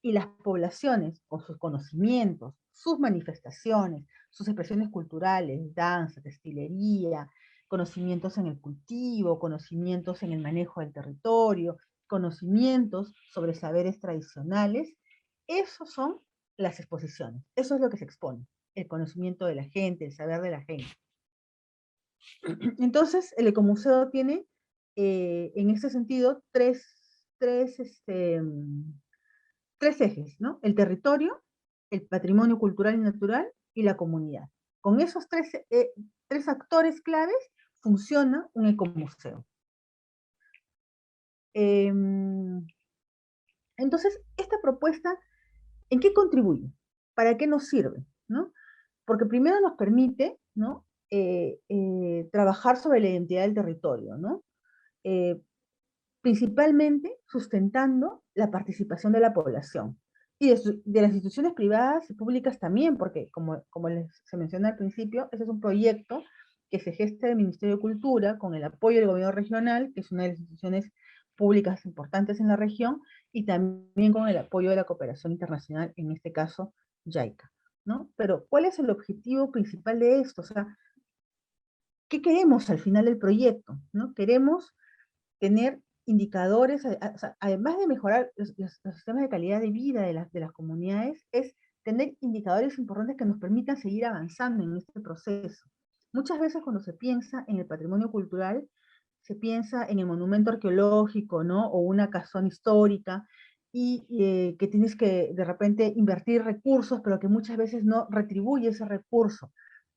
Y las poblaciones, con sus conocimientos, sus manifestaciones, sus expresiones culturales, danza, textilería, conocimientos en el cultivo, conocimientos en el manejo del territorio, conocimientos sobre saberes tradicionales, esos son las exposiciones, eso es lo que se expone, el conocimiento de la gente, el saber de la gente. Entonces, el ecomuseo tiene, en este sentido, tres ejes, ¿no? El territorio, el patrimonio cultural y natural, y la comunidad. Con esos tres actores claves funciona un ecomuseo. Entonces, esta propuesta, ¿en qué contribuye? ¿Para qué nos sirve? ¿No? Porque primero nos permite, ¿no?, trabajar sobre la identidad del territorio, ¿no? Principalmente sustentando la participación de la población y de las instituciones privadas y públicas también, porque como se menciona al principio, ese es un proyecto que se gesta del Ministerio de Cultura con el apoyo del gobierno regional, que es una de las instituciones públicas importantes en la región, y también con el apoyo de la cooperación internacional, en este caso, JICA, ¿no? Pero, ¿cuál es el objetivo principal de esto? O sea, ¿qué queremos al final del proyecto? ¿No? Queremos tener indicadores, o sea, además de mejorar los sistemas de calidad de vida de las comunidades, es tener indicadores importantes que nos permitan seguir avanzando en este proceso. Muchas veces cuando se piensa en el patrimonio cultural, se piensa en el monumento arqueológico, ¿no?, o una casona histórica, y que tienes que de repente invertir recursos, pero que muchas veces no retribuye ese recurso.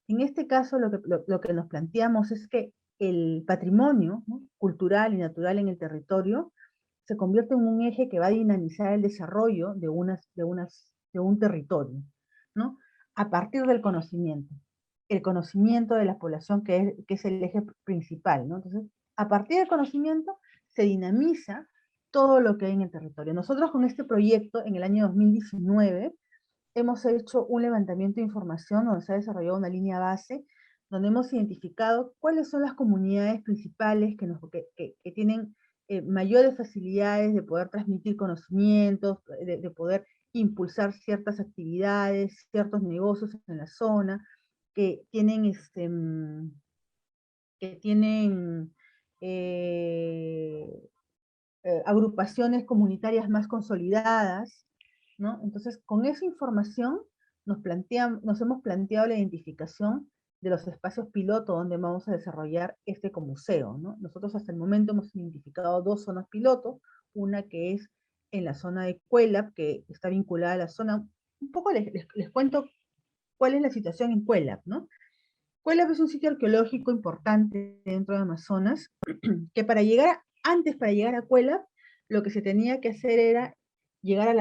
En este caso, lo que nos planteamos es que el patrimonio, ¿no?, cultural y natural en el territorio se convierte en un eje que va a dinamizar el desarrollo de un territorio, ¿no?, a partir del conocimiento. El conocimiento de la población, que es el eje principal, ¿no? Entonces, a partir del conocimiento se dinamiza todo lo que hay en el territorio. Nosotros con este proyecto, en el año 2019, hemos hecho un levantamiento de información donde se ha desarrollado una línea base, donde hemos identificado cuáles son las comunidades principales que tienen mayores facilidades de poder transmitir conocimientos, de poder impulsar ciertas actividades, ciertos negocios en la zona, que tienen, agrupaciones comunitarias más consolidadas, ¿no? Entonces, con esa información nos hemos planteado la identificación de los espacios piloto donde vamos a desarrollar este ecomuseo, ¿no? Nosotros hasta el momento hemos identificado 2 zonas piloto, una que es en la zona de Cuelap, que está vinculada a la zona, un poco les cuento cuál es la situación en Cuelap, ¿no? Cuelap es un sitio arqueológico importante dentro de Amazonas, que para llegar a Cuelap, lo que se tenía que hacer era llegar a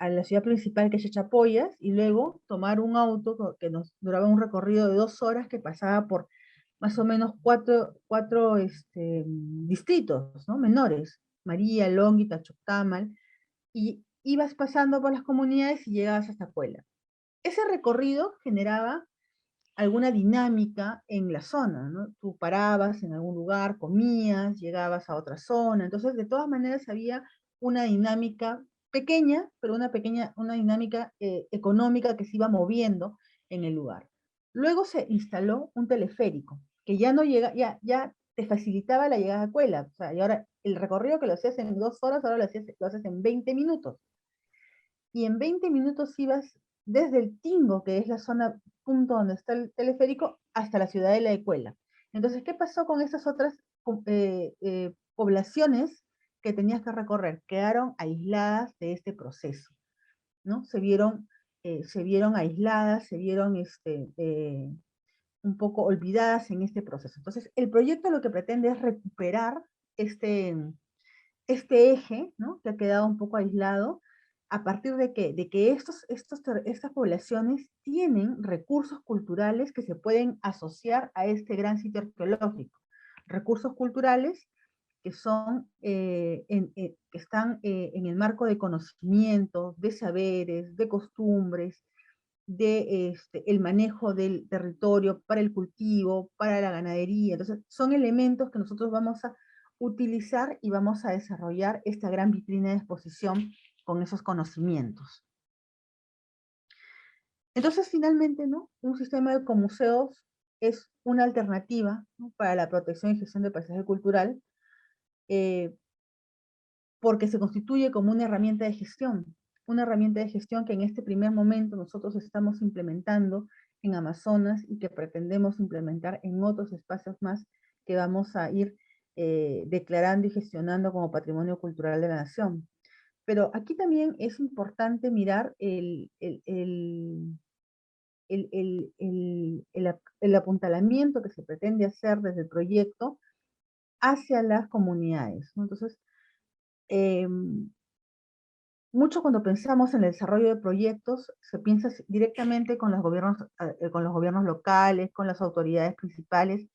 la ciudad principal, que es Chachapoyas, y luego tomar un auto que nos duraba un recorrido de 2 horas, que pasaba por más o menos cuatro distritos, ¿no? Menores, María, Longuita, Choctamal, y ibas pasando por las comunidades y llegabas hasta Cuelap. Ese recorrido generaba alguna dinámica en la zona, ¿no? Tú parabas en algún lugar, comías, llegabas a otra zona, entonces de todas maneras había una dinámica pequeña, pero una dinámica económica que se iba moviendo en el lugar. Luego se instaló un teleférico, que ya no llega, ya te facilitaba la llegada a Cuelap, o sea, y ahora el recorrido que lo hacías en 2 horas, ahora lo haces en 20 minutos. Y en 20 minutos ibas desde el Tingo, que es la zona, punto donde está el teleférico, hasta la ciudadela de Cuelap. Entonces, ¿qué pasó con esas otras poblaciones que tenías que recorrer? Quedaron aisladas de este proceso, ¿no? Se vieron aisladas, se vieron un poco olvidadas en este proceso. Entonces, el proyecto lo que pretende es recuperar este eje, ¿no? Que ha quedado un poco aislado, a partir de que estas poblaciones tienen recursos culturales que se pueden asociar a este gran sitio arqueológico. Recursos culturales que están en el marco de conocimientos, de saberes, de costumbres, de el manejo del territorio para el cultivo, para la ganadería. Entonces, son elementos que nosotros vamos a utilizar y vamos a desarrollar esta gran vitrina de exposición con esos conocimientos. Entonces, finalmente, ¿no? Un sistema de ecomuseos es una alternativa, ¿no? Para la protección y gestión del paisaje cultural, porque se constituye como una herramienta de gestión que en este primer momento nosotros estamos implementando en Amazonas y que pretendemos implementar en otros espacios más que vamos a ir declarando y gestionando como patrimonio cultural de la nación. Pero aquí también es importante mirar el apuntalamiento que se pretende hacer desde el proyecto hacia las comunidades, ¿no? Entonces, mucho cuando pensamos en el desarrollo de proyectos, se piensa directamente con los gobiernos locales, con las autoridades principales,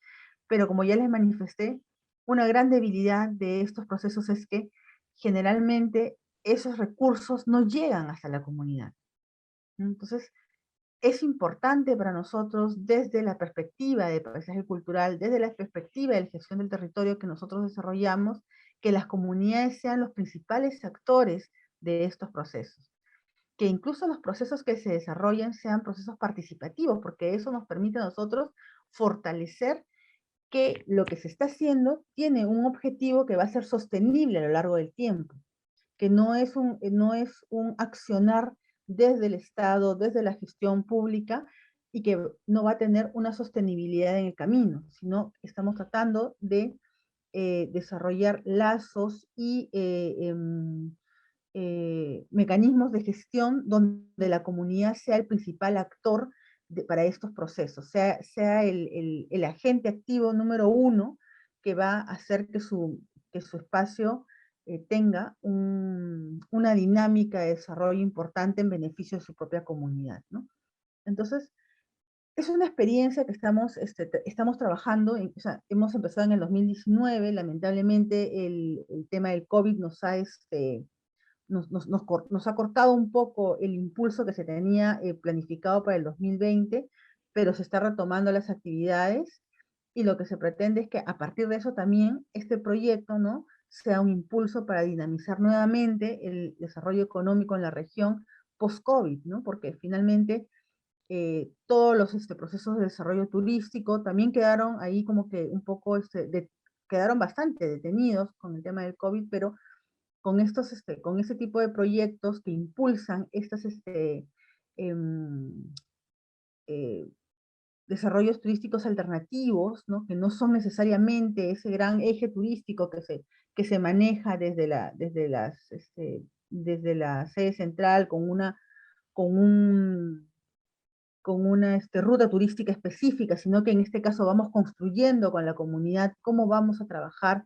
pero como ya les manifesté, una gran debilidad de estos procesos es que generalmente esos recursos no llegan hasta la comunidad. Entonces, es importante para nosotros, desde la perspectiva de paisaje cultural, desde la perspectiva de la gestión del territorio que nosotros desarrollamos, que las comunidades sean los principales actores de estos procesos. Que incluso los procesos que se desarrollen sean procesos participativos, porque eso nos permite a nosotros fortalecer que lo que se está haciendo tiene un objetivo que va a ser sostenible a lo largo del tiempo, que no es un accionar desde el Estado, desde la gestión pública, y que no va a tener una sostenibilidad en el camino, sino estamos tratando de desarrollar lazos y mecanismos de gestión donde la comunidad sea el principal actor para estos procesos, sea el agente activo número 1 que va a hacer que su espacio tenga una dinámica de desarrollo importante en beneficio de su propia comunidad, ¿no? Entonces, es una experiencia que estamos trabajando, o sea, hemos empezado en el 2019, lamentablemente el tema del COVID nos ha cortado un poco el impulso que se tenía planificado para el 2020, pero se está retomando las actividades y lo que se pretende es que a partir de eso también este proyecto, ¿no?, sea un impulso para dinamizar nuevamente el desarrollo económico en la región post-COVID, ¿no? Porque finalmente todos los procesos de desarrollo turístico también quedaron ahí como que un poco, quedaron bastante detenidos con el tema del COVID, pero con con este tipo de proyectos que impulsan estos em, eh, desarrollos turísticos alternativos, ¿no?, que no son necesariamente ese gran eje turístico que se maneja desde la sede central con un con una ruta turística específica, sino que en este caso vamos construyendo con la comunidad cómo vamos a trabajar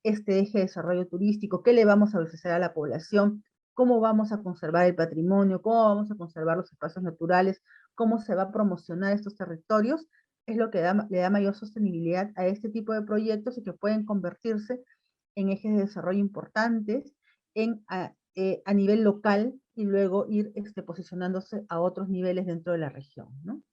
este eje de desarrollo turístico, qué le vamos a ofrecer a la población, cómo vamos a conservar el patrimonio, cómo vamos a conservar los espacios naturales, cómo se va a promocionar estos territorios, es lo que le da mayor sostenibilidad a este tipo de proyectos y que pueden convertirse en ejes de desarrollo importantes a nivel local y luego ir posicionándose a otros niveles dentro de la región, ¿no?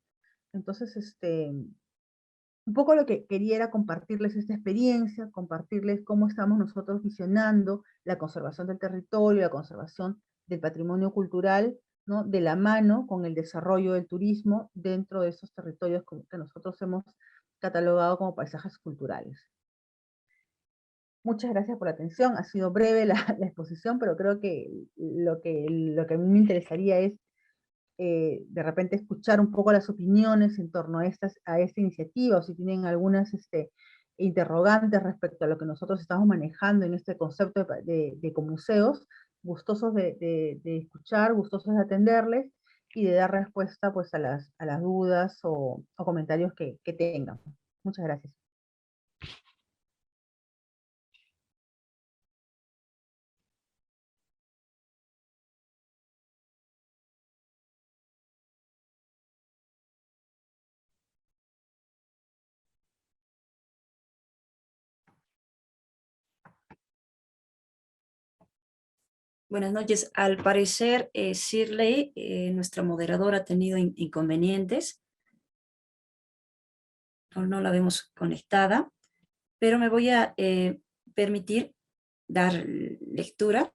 Entonces, un poco lo que quería era compartirles esta experiencia, compartirles cómo estamos nosotros visionando la conservación del territorio, la conservación del patrimonio cultural, ¿no?, de la mano con el desarrollo del turismo dentro de esos territorios que nosotros hemos catalogado como paisajes culturales. Muchas gracias por la atención. Ha sido breve la exposición, pero creo que lo que a mí me interesaría es de repente escuchar un poco las opiniones en torno a esta iniciativa, o si tienen algunas interrogantes respecto a lo que nosotros estamos manejando en este concepto de ecomuseos, gustosos de escuchar, gustosos de atenderles y de dar respuesta pues a las dudas o comentarios que tengan. Muchas gracias. Buenas noches. Al parecer, Shirley, nuestra moderadora, ha tenido inconvenientes. No la vemos conectada, pero me voy a permitir dar lectura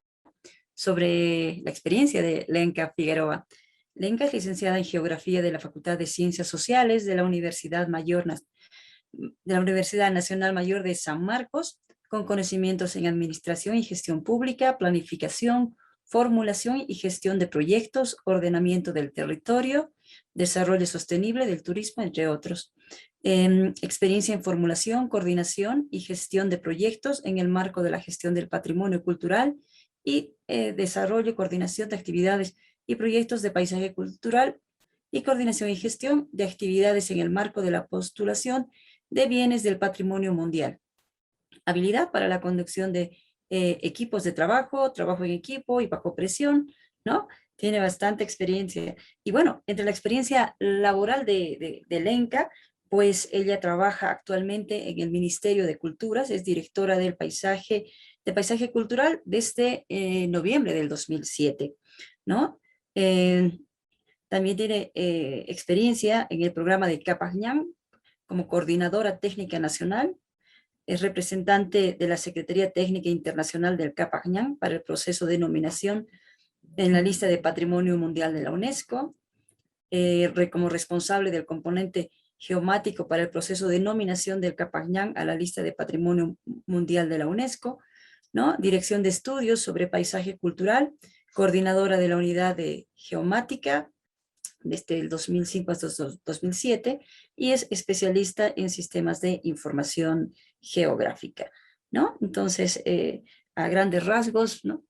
sobre la experiencia de Lenka Figueroa. Lenka es licenciada en Geografía de la Facultad de Ciencias Sociales de la Universidad Nacional Mayor de San Marcos, con conocimientos en Administración y Gestión Pública, Planificación, Formulación y Gestión de Proyectos, Ordenamiento del Territorio, Desarrollo Sostenible del Turismo, entre otros. Experiencia en formulación, coordinación y gestión de proyectos en el marco de la gestión del patrimonio cultural y desarrollo y coordinación de actividades y proyectos de paisaje cultural y coordinación y gestión de actividades en el marco de la postulación de bienes del patrimonio mundial. Habilidad para la conducción de equipos de trabajo, trabajo en equipo y bajo presión, ¿no? Tiene bastante experiencia. Y bueno, entre la experiencia laboral de Lenka, pues ella trabaja actualmente en el Ministerio de Culturas, es directora del paisaje cultural desde noviembre del 2007, ¿no? También tiene experiencia en el programa de Capajñán como coordinadora técnica nacional. Es representante de la Secretaría Técnica Internacional del Capajñán para el proceso de nominación en la lista de Patrimonio Mundial de la UNESCO, como responsable del componente geomático para el proceso de nominación del Capajñán a la lista de Patrimonio Mundial de la UNESCO, ¿no? Dirección de estudios sobre paisaje cultural, coordinadora de la unidad de geomática desde el 2005 hasta 2007, y es especialista en sistemas de información geográfica, ¿no? Entonces, a grandes rasgos, ¿no?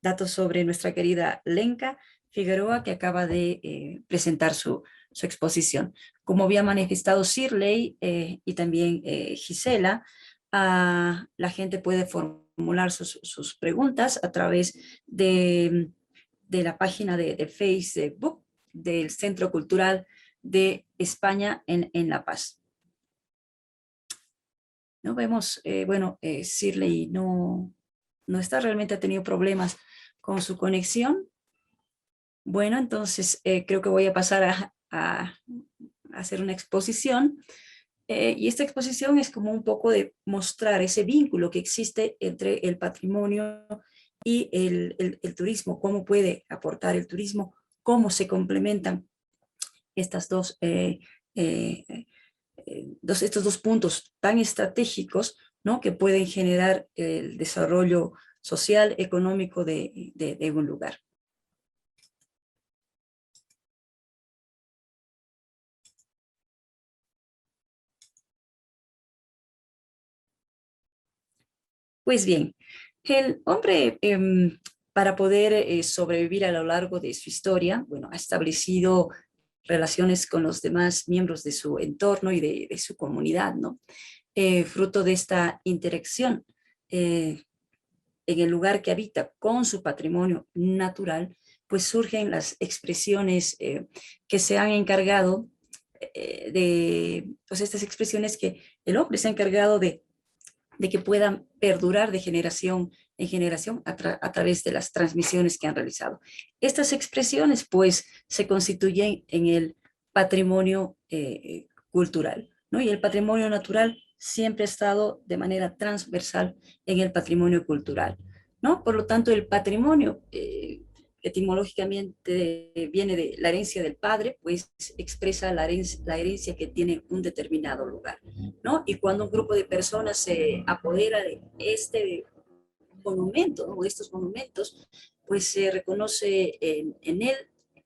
Datos sobre nuestra querida Lenka Figueroa, que acaba de presentar su exposición. Como había manifestado Shirley y también Gisela, la gente puede formular sus preguntas a través de la página de Facebook del Centro Cultural de España en La Paz. No vemos, bueno, Shirley no está, realmente ha tenido problemas con su conexión. Bueno, entonces creo que voy a pasar a hacer una exposición. Y esta exposición es como un poco de mostrar ese vínculo que existe entre el patrimonio y el turismo, cómo puede aportar el turismo, cómo se complementan estas estos dos puntos tan estratégicos, ¿no?, que pueden generar el desarrollo social, económico de un lugar. Pues bien, el hombre, para poder sobrevivir a lo largo de su historia, bueno, ha establecido relaciones con los demás miembros de su entorno y de su comunidad, ¿no? Fruto de esta interacción en el lugar que habita con su patrimonio natural, pues surgen las expresiones que se han encargado pues estas expresiones que el hombre se ha encargado de que puedan perdurar de generación en generación a través de las transmisiones que han realizado. Estas expresiones, pues, se constituyen en el patrimonio cultural, ¿no? Y el patrimonio natural siempre ha estado de manera transversal en el patrimonio cultural, ¿no? Por lo tanto, el patrimonio etimológicamente viene de la herencia del padre, pues expresa la herencia que tiene un determinado lugar, ¿no? Y cuando un grupo de personas se apodera de este monumento, ¿no?, de estos monumentos, pues se reconoce en él,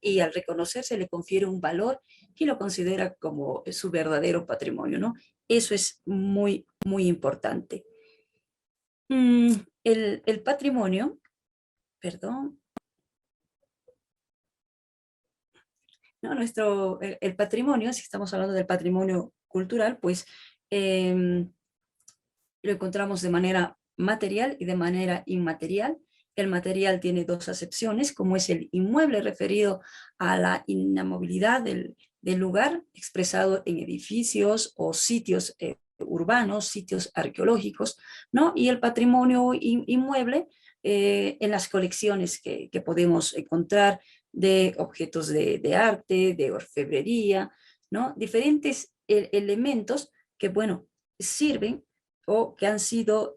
y al reconocerse le confiere un valor y lo considera como su verdadero patrimonio, ¿no? Eso es muy, muy importante. El patrimonio, perdón, ¿no? El patrimonio, si estamos hablando del patrimonio cultural, pues lo encontramos de manera material y de manera inmaterial. El material tiene dos acepciones, como es el inmueble, referido a la inamovilidad del lugar, expresado en edificios o sitios urbanos, sitios arqueológicos, ¿no? Y el patrimonio inmueble en las colecciones que podemos encontrar de objetos de arte, de orfebrería, ¿no? Diferentes elementos que, bueno, sirven o que han sido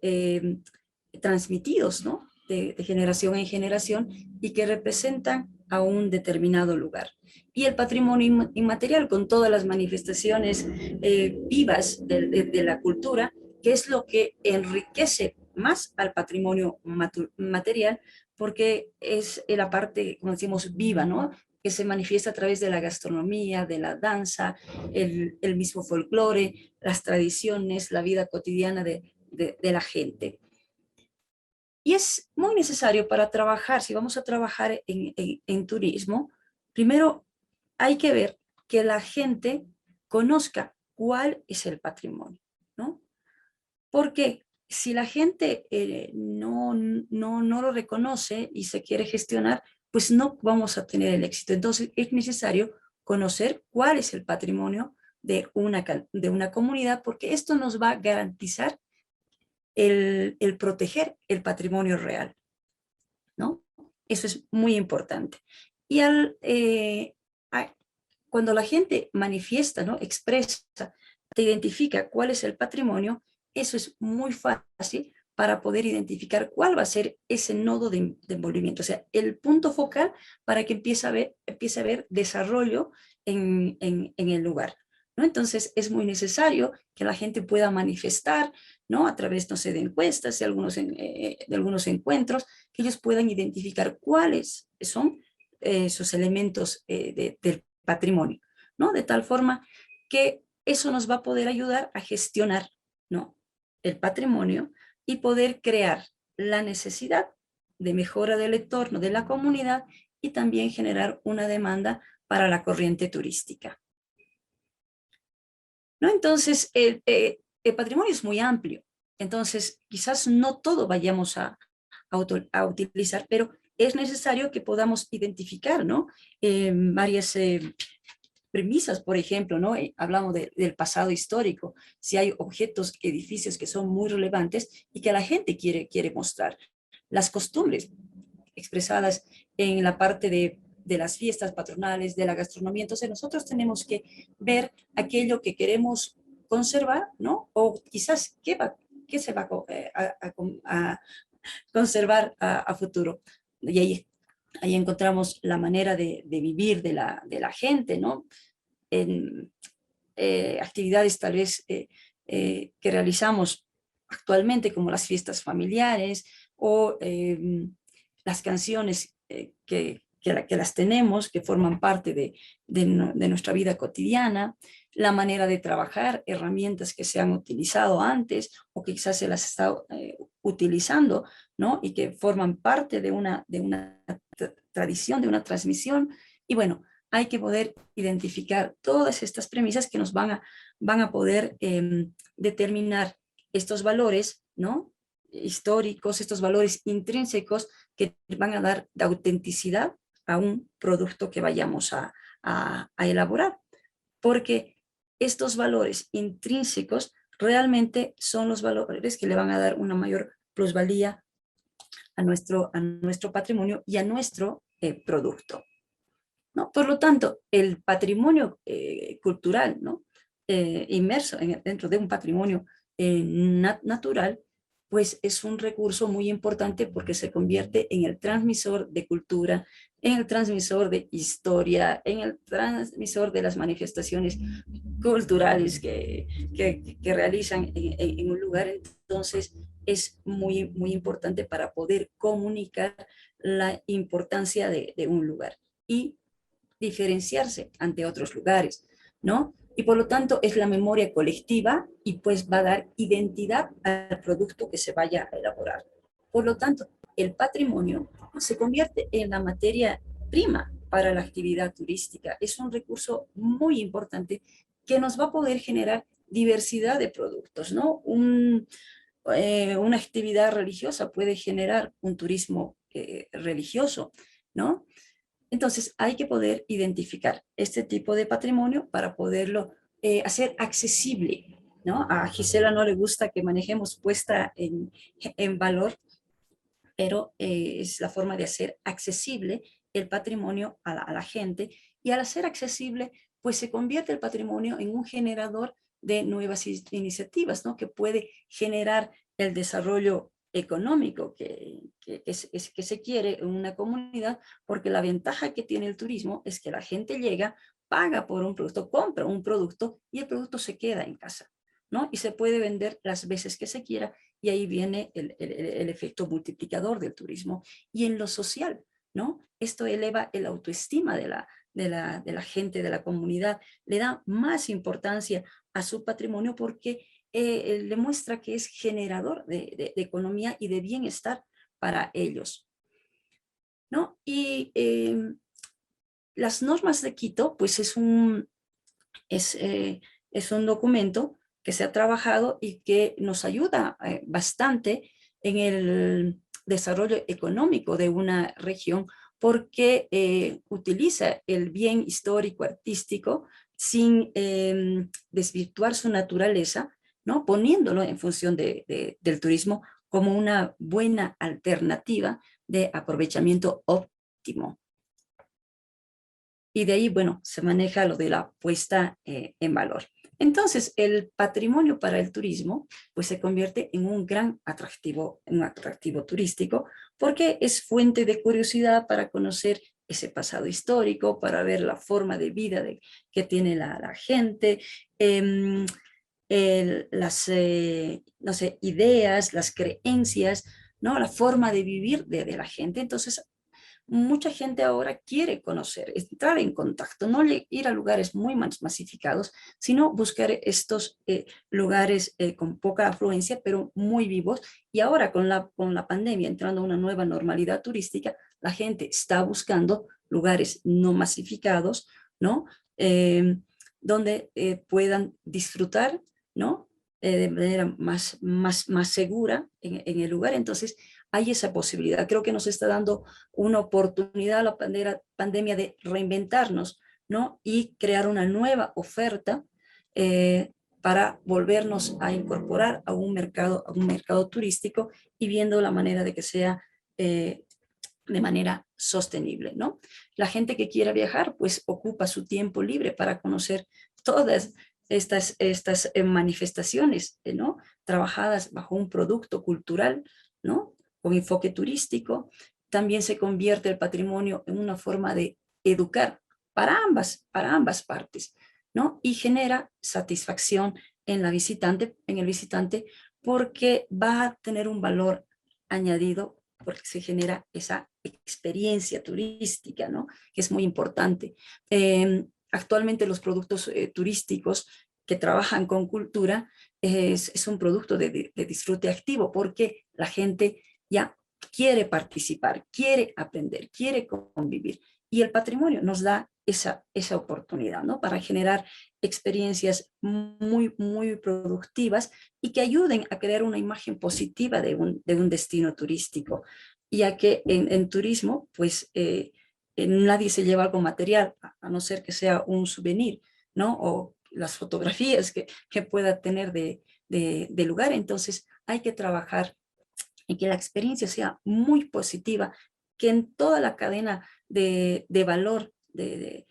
transmitidos, ¿no?, de generación en generación, y que representan a un determinado lugar. Y el patrimonio inmaterial, con todas las manifestaciones vivas de la cultura, que es lo que enriquece más al patrimonio material, porque es la parte, como decimos, viva, ¿no?, que se manifiesta a través de la gastronomía, de la danza, el mismo folclore, las tradiciones, la vida cotidiana de la gente. Y es muy necesario para trabajar, si vamos a trabajar en turismo, primero hay que ver que la gente conozca cuál es el patrimonio, ¿no? Porque si la gente no lo reconoce y se quiere gestionar, pues no vamos a tener el éxito. Entonces es necesario conocer cuál es el patrimonio de una comunidad, porque esto nos va a garantizar el proteger el patrimonio real, ¿no? Eso es muy importante. Y cuando la gente manifiesta, ¿no?, expresa, te identifica cuál es el patrimonio, eso es muy fácil para poder identificar cuál va a ser ese nodo de envolvimiento, o sea, el punto focal para que empiece a haber desarrollo en el lugar, ¿no? Entonces es muy necesario que la gente pueda manifestar, ¿no?, a través, no sé, de encuestas, de algunos encuentros, que ellos puedan identificar cuáles son esos elementos del patrimonio, ¿no? De tal forma que eso nos va a poder ayudar a gestionar, ¿no?, el patrimonio, y poder crear la necesidad de mejora del entorno de la comunidad, y también generar una demanda para la corriente turística, ¿no? Entonces, el patrimonio es muy amplio, entonces quizás no todo vayamos a utilizar, pero es necesario que podamos identificar, ¿no?, varias premisas, por ejemplo, ¿no? Hablamos del pasado histórico, si hay objetos, edificios que son muy relevantes y que la gente quiere mostrar. Las costumbres expresadas en la parte de las fiestas patronales, de la gastronomía. Entonces nosotros tenemos que ver aquello que queremos conservar, ¿no? O quizás qué se va a conservar a futuro. Y ahí encontramos la manera de vivir de la gente, ¿no? En actividades tal vez que realizamos actualmente, como las fiestas familiares o las canciones que las tenemos, que forman parte de nuestra vida cotidiana, la manera de trabajar, herramientas que se han utilizado antes o que quizás se las está utilizando, ¿no? Y que forman parte de una tradición, de una transmisión. Y bueno, hay que poder identificar todas estas premisas que nos van a poder determinar estos valores, ¿no? Históricos, estos valores intrínsecos que van a dar de autenticidad a un producto que vayamos a elaborar. Porque estos valores intrínsecos realmente son los valores que le van a dar una mayor plusvalía a nuestro patrimonio y a nuestro producto, ¿no? Por lo tanto, el patrimonio cultural, ¿no? Inmerso dentro de un patrimonio natural, pues es un recurso muy importante porque se convierte en el transmisor de cultura, en el transmisor de historia, en el transmisor de las manifestaciones culturales que realizan en un lugar. Entonces, es muy, muy importante para poder comunicar la importancia de un lugar y diferenciarse ante otros lugares, ¿no? Y por lo tanto es la memoria colectiva y pues va a dar identidad al producto que se vaya a elaborar. Por lo tanto, el patrimonio se convierte en la materia prima para la actividad turística. Es un recurso muy importante que nos va a poder generar diversidad de productos, ¿no? Una actividad religiosa puede generar un turismo religioso, ¿no? Entonces hay que poder identificar este tipo de patrimonio para poderlo hacer accesible, ¿no? A Gisela no le gusta que manejemos puesta en valor, pero es la forma de hacer accesible el patrimonio a la gente, y al hacer accesible, pues se convierte el patrimonio en un generador de nuevas iniciativas, ¿no? Que puede generar el desarrollo económico que se quiere en una comunidad, porque la ventaja que tiene el turismo es que la gente llega, paga por un producto, compra un producto y el producto se queda en casa, ¿no? Y se puede vender las veces que se quiera, y ahí viene el efecto multiplicador del turismo. Y en lo social, ¿no? Esto eleva el autoestima de la gente, de la comunidad, le da más importancia a su patrimonio porque demuestra que es generador de economía y de bienestar para ellos, ¿no? Y las normas de Quito, pues es un documento que se ha trabajado y que nos ayuda bastante en el desarrollo económico de una región, porque utiliza el bien histórico artístico sin desvirtuar su naturaleza, ¿no? Poniéndolo en función del turismo como una buena alternativa de aprovechamiento óptimo. Y de ahí, bueno, se maneja lo de la puesta en valor. Entonces, el patrimonio para el turismo, pues se convierte en un gran atractivo turístico, porque es fuente de curiosidad para conocer ese pasado histórico, para ver la forma de vida que tiene la gente, las no sé, ideas, las creencias, ¿no? La forma de vivir de la gente. Entonces, mucha gente ahora quiere conocer, entrar en contacto, no ir a lugares muy masificados, sino buscar estos lugares con poca afluencia, pero muy vivos. Y ahora con la pandemia, entrando a una nueva normalidad turística, la gente está buscando lugares no masificados, ¿no? Donde puedan disfrutar, ¿no? De manera más segura en el lugar. Entonces, hay esa posibilidad. Creo que nos está dando una oportunidad a la pandemia de reinventarnos, ¿no? Y crear una nueva oferta para volvernos a incorporar a un mercado turístico y viendo la manera de que sea de manera sostenible, ¿no? La gente que quiera viajar, pues ocupa su tiempo libre para conocer todas estas manifestaciones, ¿no? Trabajadas bajo un producto cultural, ¿no? Con enfoque turístico. También se convierte el patrimonio en una forma de educar para ambas partes, ¿no? Y genera satisfacción en el visitante, porque va a tener un valor añadido, porque se genera esa experiencia turística, ¿no? Que es muy importante. Actualmente los productos turísticos que trabajan con cultura es un producto de disfrute activo, porque la gente ya quiere participar, quiere aprender, quiere convivir. Y el patrimonio nos da esa oportunidad, ¿no? Para generar experiencias muy productivas y que ayuden a crear una imagen positiva de un destino turístico. Ya que en turismo, pues nadie se lleva algo material, a no ser que sea un souvenir, ¿no? O las fotografías que pueda tener de lugar. Entonces hay que trabajar en que la experiencia sea muy positiva, que en toda la cadena de valor de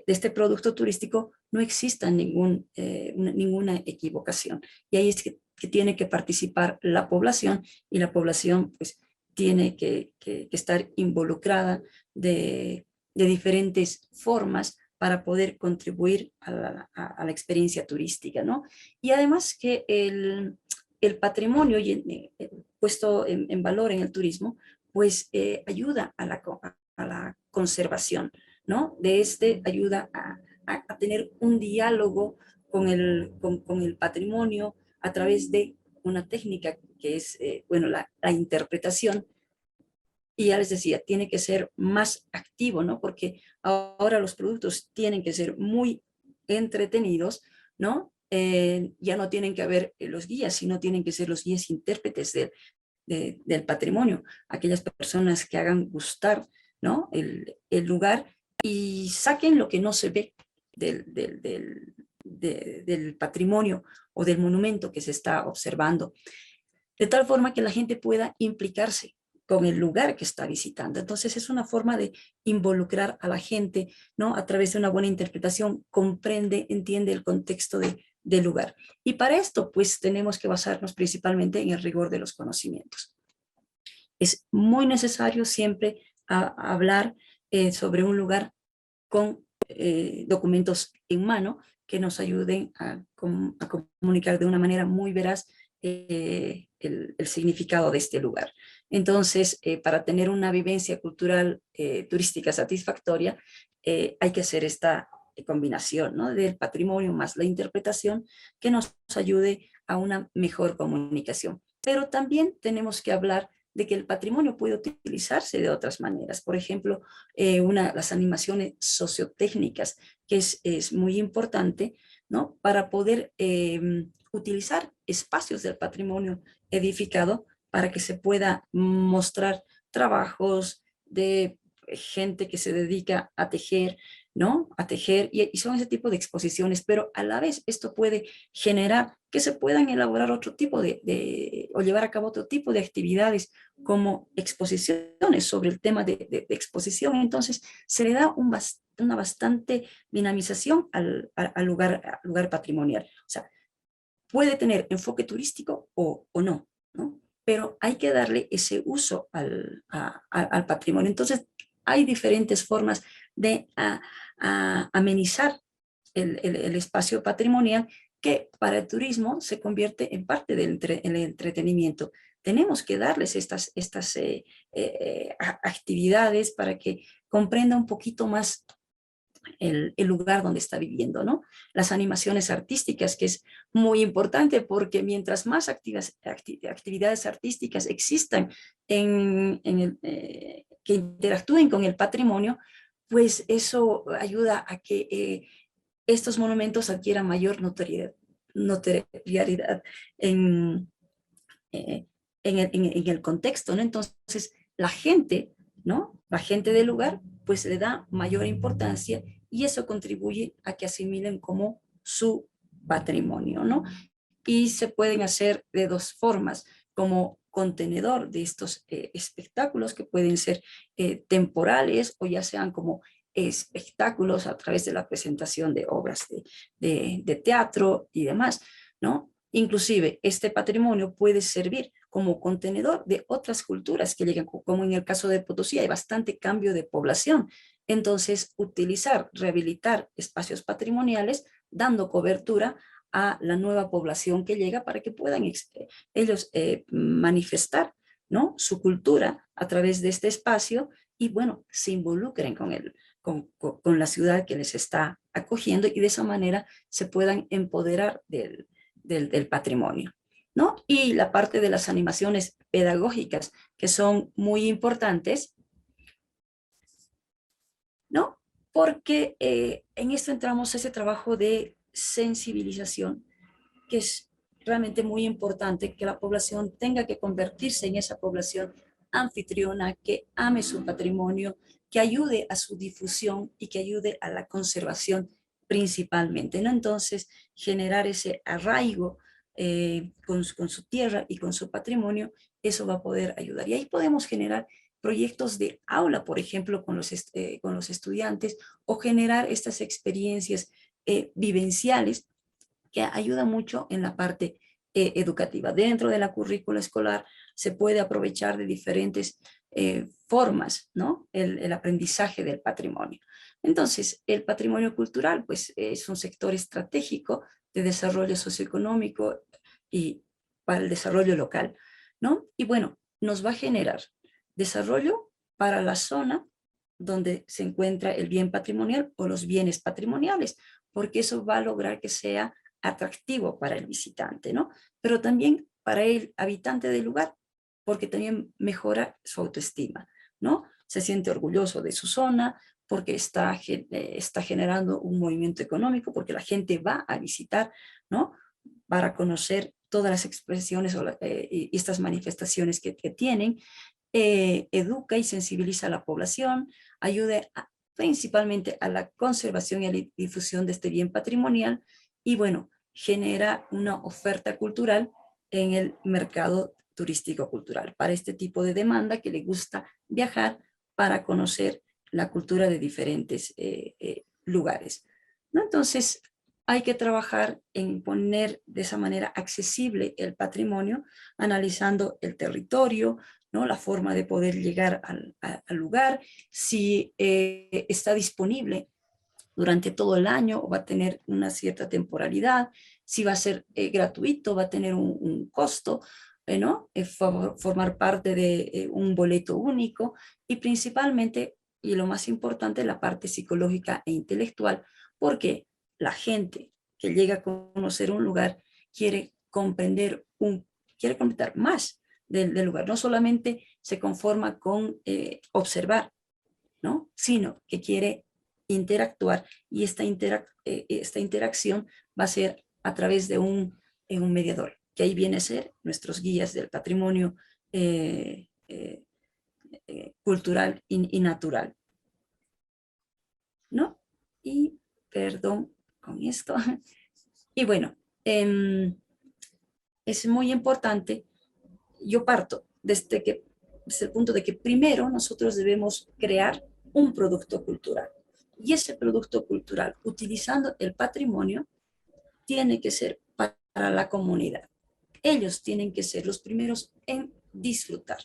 este producto turístico no exista ninguna equivocación. Y ahí es que tiene que participar la población, y la población pues tiene que estar involucrada de diferentes formas para poder contribuir a la experiencia turística, ¿no? Y además que el patrimonio puesto en valor en el turismo, pues ayuda a la conservación, ¿no? Ayuda a tener un diálogo con el patrimonio a través de una técnica que es, bueno, la interpretación. Y ya les decía, tiene que ser más activo, ¿no? Porque ahora los productos tienen que ser muy entretenidos, ¿no? Ya no tienen que haber los guías, sino tienen que ser los guías intérpretes del patrimonio, aquellas personas que hagan gustar, ¿no? el lugar y saquen lo que no se ve del patrimonio o del monumento que se está observando, de tal forma que la gente pueda implicarse con el lugar que está visitando. Entonces es una forma de involucrar a la gente, ¿no? A través de una buena interpretación, entiende el contexto del lugar. Y para esto, pues tenemos que basarnos principalmente en el rigor de los conocimientos. Es muy necesario siempre hablar sobre un lugar con documentos en mano que nos ayuden a comunicar de una manera muy veraz el significado de este lugar. Entonces, para tener una vivencia cultural turística satisfactoria, hay que hacer esta combinación, ¿no? Del patrimonio más la interpretación, que nos ayude a una mejor comunicación. Pero también tenemos que hablar de que el patrimonio puede utilizarse de otras maneras. Por ejemplo, las animaciones sociotécnicas, que es muy importante, ¿no? Para poder utilizar espacios del patrimonio edificado para que se pueda mostrar trabajos de gente que se dedica a tejer, ¿no? A tejer, y son ese tipo de exposiciones, pero a la vez esto puede generar que se puedan elaborar otro tipo o llevar a cabo otro tipo de actividades como exposiciones sobre el tema de exposición. Entonces se le da una bastante dinamización al lugar patrimonial. O sea, puede tener enfoque turístico o no, ¿no? Pero hay que darle ese uso al patrimonio. Entonces, hay diferentes formas de amenizar el espacio patrimonial, que para el turismo se convierte en parte del entretenimiento. Tenemos que darles estas actividades para que comprenda un poquito más el lugar donde está viviendo, ¿no? Las animaciones artísticas, que es muy importante, porque mientras más actividades artísticas existan que interactúen con el patrimonio, pues eso ayuda a que estos monumentos adquieran mayor notoriedad en el contexto, ¿no? Entonces, la gente, ¿no? La gente del lugar, pues le da mayor importancia y eso contribuye a que asimilen como su patrimonio, ¿no? Y se pueden hacer de dos formas, como contenedor de estos espectáculos que pueden ser temporales o ya sean como espectáculos a través de la presentación de obras de teatro y demás, ¿no? Inclusive este patrimonio puede servir como contenedor de otras culturas que llegan, como en el caso de Potosí hay bastante cambio de población. Entonces, utilizar, rehabilitar espacios patrimoniales dando cobertura a la nueva población que llega para que puedan ellos manifestar, ¿no?, su cultura a través de este espacio y, bueno, se involucren con la ciudad que les está acogiendo y de esa manera se puedan empoderar del patrimonio, ¿no? Y la parte de las animaciones pedagógicas que son muy importantes, ¿no? Porque en esto entramos a ese trabajo de sensibilización, que es realmente muy importante que la población tenga que convertirse en esa población anfitriona, que ame su patrimonio, que ayude a su difusión y que ayude a la conservación principalmente, ¿no? Entonces, generar ese arraigo con su tierra y con su patrimonio, eso va a poder ayudar. Y ahí podemos generar proyectos de aula, por ejemplo, con los estudiantes, o generar estas experiencias vivenciales que ayuda mucho en la parte educativa. Dentro de la currícula escolar se puede aprovechar de diferentes formas, ¿no?, el aprendizaje del patrimonio. Entonces, el patrimonio cultural, pues, es un sector estratégico de desarrollo socioeconómico y para el desarrollo local, ¿no? Y bueno, nos va a generar desarrollo para la zona donde se encuentra el bien patrimonial o los bienes patrimoniales, porque eso va a lograr que sea atractivo para el visitante, ¿no? Pero también para el habitante del lugar, porque también mejora su autoestima, ¿no? Se siente orgulloso de su zona, porque está generando un movimiento económico, porque la gente va a visitar, ¿no?, para conocer todas las expresiones y estas manifestaciones que tienen, educa y sensibiliza a la población, ayuda principalmente a la conservación y a la difusión de este bien patrimonial y, bueno, genera una oferta cultural en el mercado turístico cultural para este tipo de demanda que le gusta viajar para conocer la cultura de diferentes lugares, ¿no? Entonces, hay que trabajar en poner de esa manera accesible el patrimonio, analizando el territorio, ¿no?, la forma de poder llegar al lugar, si está disponible durante todo el año o va a tener una cierta temporalidad, si va a ser gratuito, va a tener un costo, ¿no?, formar parte de un boleto único y principalmente, y lo más importante, la parte psicológica e intelectual, porque la gente que llega a conocer un lugar quiere comprender más del lugar, no solamente se conforma con observar, ¿no?, sino que quiere interactuar y esta interacción va a ser a través de un mediador, que ahí viene a ser nuestros guías del patrimonio cultural y natural, ¿no? Y perdón con esto. Y bueno, es muy importante, yo parto desde el punto de que primero nosotros debemos crear un producto cultural. Y ese producto cultural, utilizando el patrimonio, tiene que ser para la comunidad. Ellos tienen que ser los primeros en disfrutar.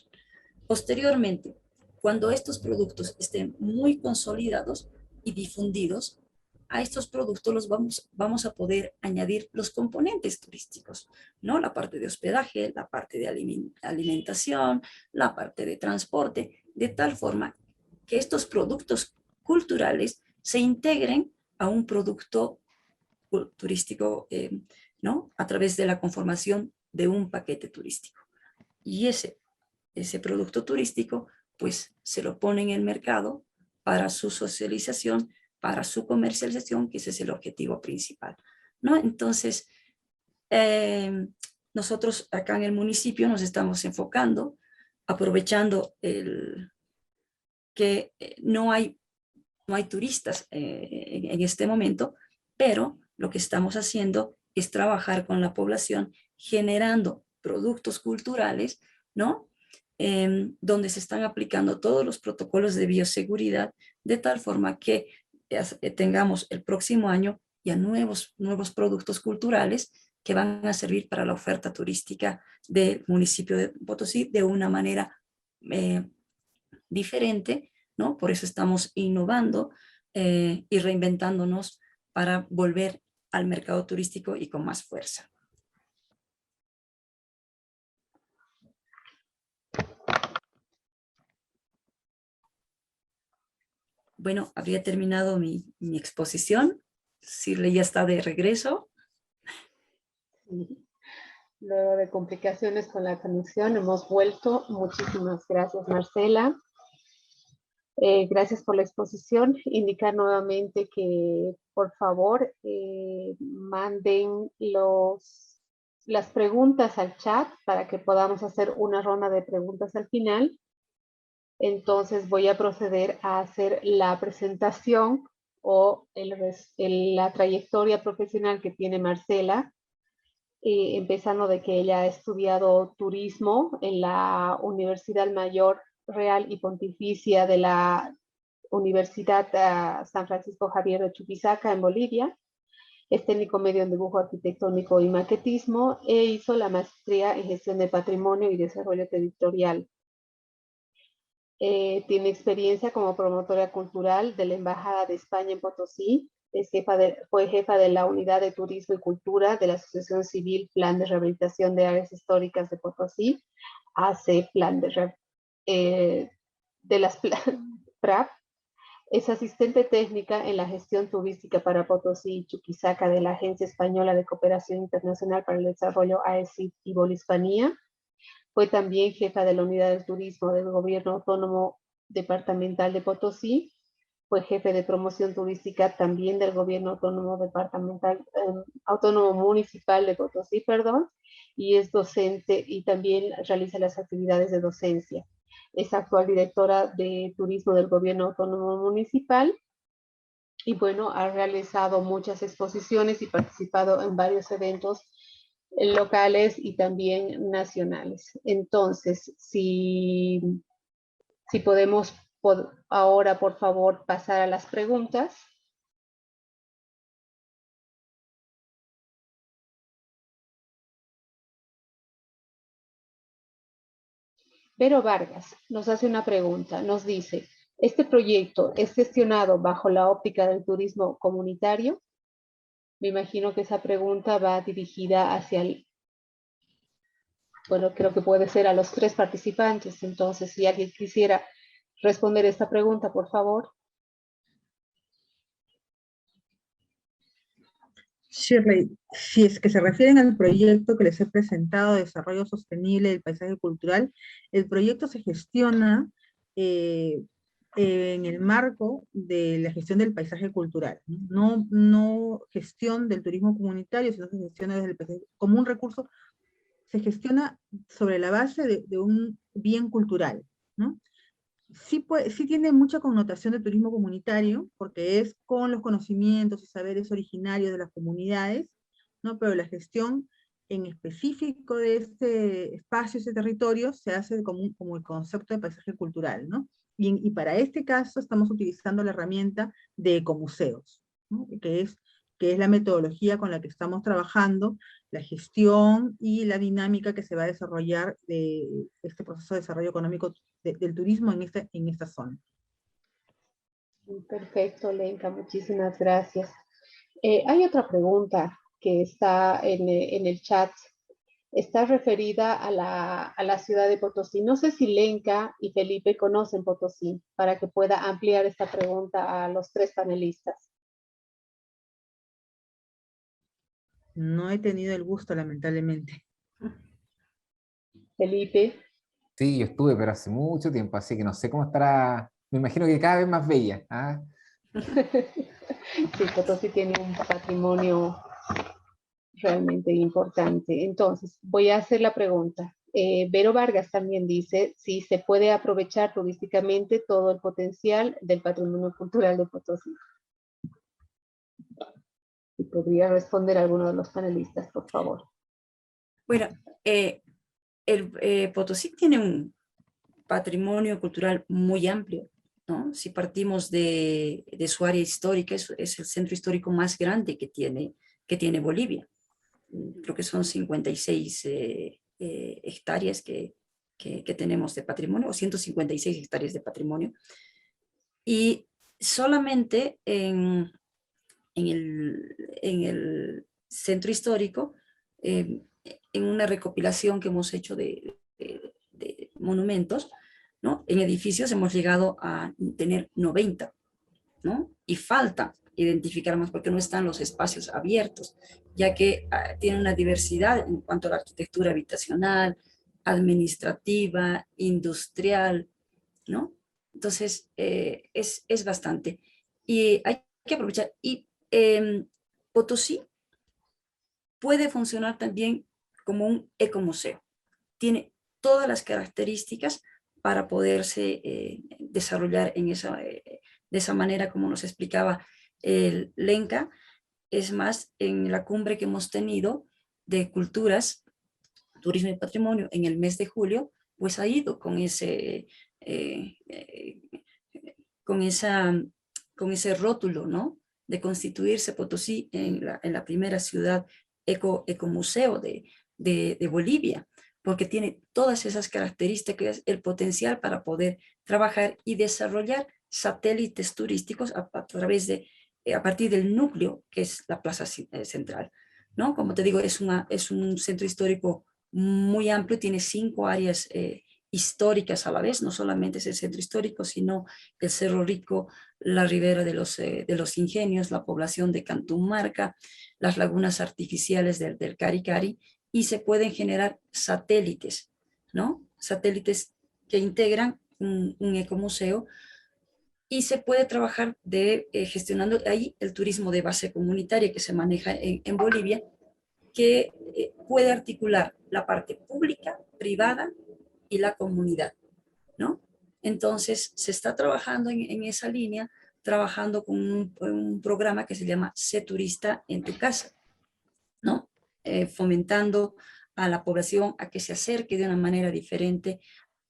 Posteriormente, cuando estos productos estén muy consolidados y difundidos, a estos productos los vamos a poder añadir los componentes turísticos, ¿no? La parte de hospedaje, la parte de alimentación, la parte de transporte, de tal forma que estos productos culturales se integren a un producto turístico, ¿no?, a través de la conformación de un paquete turístico. Y ese producto turístico, pues se lo pone en el mercado para su socialización, para su comercialización, que ese es el objetivo principal, ¿no? Entonces, nosotros acá en el municipio nos estamos enfocando, aprovechando que no hay hay turistas en este momento, pero lo que estamos haciendo es trabajar con la población generando productos culturales, ¿no? Donde se están aplicando todos los protocolos de bioseguridad de tal forma que tengamos el próximo año ya nuevos productos culturales que van a servir para la oferta turística del municipio de Potosí de una manera diferente, ¿no? Por eso estamos innovando y reinventándonos para volver al mercado turístico y con más fuerza. Bueno, habría terminado mi exposición. Shirley ya está de regreso. Luego de complicaciones con la conexión, hemos vuelto. Muchísimas gracias, Marcela. Gracias por la exposición. Indicar nuevamente que, por favor, manden las preguntas al chat para que podamos hacer una ronda de preguntas al final. Entonces voy a proceder a hacer la presentación o la trayectoria profesional que tiene Marcela, empezando de que ella ha estudiado turismo en la Universidad Mayor Real y Pontificia de la Universidad San Francisco Javier de Chuquisaca en Bolivia. Es técnico medio en dibujo arquitectónico y maquetismo e hizo la maestría en gestión de patrimonio y desarrollo territorial. Tiene experiencia como promotora cultural de la Embajada de España en Potosí. Fue jefa de la Unidad de Turismo y Cultura de la Asociación Civil Plan de Rehabilitación de Áreas Históricas de Potosí, hace plan de las PRAP. Es asistente técnica en la gestión turística para Potosí y Chuquisaca de la Agencia Española de Cooperación Internacional para el Desarrollo, AECID y Volispanía. Fue también jefa de la Unidad de Turismo del Gobierno Autónomo Departamental de Potosí. Fue jefe de promoción turística también del Gobierno Autónomo Autónomo Municipal de Potosí, y es docente y también realiza las actividades de docencia. Es actual directora de Turismo del Gobierno Autónomo Municipal y bueno, ha realizado muchas exposiciones y participado en varios eventos locales y también nacionales. Entonces, si podemos ahora, por favor, pasar a las preguntas. Vero Vargas nos hace una pregunta, nos dice, ¿este proyecto es gestionado bajo la óptica del turismo comunitario? Me imagino que esa pregunta va dirigida hacia bueno, creo que puede ser a los tres participantes. Entonces, si alguien quisiera responder esta pregunta, por favor. Shirley, si es que se refieren al proyecto que les he presentado de desarrollo sostenible del paisaje cultural, el proyecto se gestiona en el marco de la gestión del paisaje cultural, no gestión del turismo comunitario, sino se gestiona desde el paisaje, como un recurso, se gestiona sobre la base de un bien cultural, ¿no? Sí tiene mucha connotación de turismo comunitario, porque es con los conocimientos y saberes originarios de las comunidades, ¿no? Pero la gestión en específico de este espacio, ese territorio, se hace como el concepto de paisaje cultural, ¿no? Y para este caso estamos utilizando la herramienta de ecomuseos, ¿no? que es la metodología con la que estamos trabajando, la gestión y la dinámica que se va a desarrollar de este proceso de desarrollo económico del turismo en esta zona. Perfecto, Lenka, muchísimas gracias. Hay otra pregunta que está en el chat. Está referida a la ciudad de Potosí. No sé si Lenka y Felipe conocen Potosí, para que pueda ampliar esta pregunta a los tres panelistas. No he tenido el gusto, lamentablemente. Felipe. Sí, yo estuve, pero hace mucho tiempo, así que no sé cómo estará. Me imagino que cada vez más bella. ¿Ah? Sí, Potosí tiene un patrimonio realmente importante. Entonces, voy a hacer la pregunta. Vero Vargas también dice si se puede aprovechar turísticamente todo el potencial del patrimonio cultural de Potosí. Y podría responder alguno de los panelistas, por favor. Bueno, Potosí tiene un patrimonio cultural muy amplio, ¿no? Si partimos de su área histórica, es el centro histórico más grande que tiene Bolivia. Creo que son 56 hectáreas que tenemos de patrimonio, o 156 hectáreas de patrimonio. Y solamente en el centro histórico, en una recopilación que hemos hecho de monumentos, ¿no? En edificios hemos llegado a tener 90, ¿no? Y falta identificar más porque no están los espacios abiertos, ya que tienen una diversidad en cuanto a la arquitectura habitacional, administrativa, industrial, ¿no? Entonces, es bastante. Y hay que aprovechar. Y Potosí puede funcionar también como un ecomuseo. Tiene todas las características para poderse desarrollar de esa manera, como nos explicaba el Lenca. Es más, en la cumbre que hemos tenido de culturas, turismo y patrimonio en el mes de julio, pues ha ido con ese rótulo, ¿no? De constituirse Potosí en la primera ciudad ecomuseo de Bolivia, porque tiene todas esas características, el potencial para poder trabajar y desarrollar satélites turísticos a partir del núcleo que es la Plaza Central, ¿no? Como te digo, es un centro histórico muy amplio, tiene 5 áreas históricas a la vez, no solamente es el centro histórico, sino el Cerro Rico, la ribera de los Ingenios, la población de Cantumarca, las lagunas artificiales del Cari-Cari, y se pueden generar satélites, ¿no? Satélites que integran un ecomuseo, y se puede trabajar gestionando ahí el turismo de base comunitaria que se maneja en Bolivia, que puede articular la parte pública, privada y la comunidad, ¿no? Entonces, se está trabajando en esa línea, trabajando con un programa que se llama Sé Turista en tu Casa, ¿no? Fomentando a la población a que se acerque de una manera diferente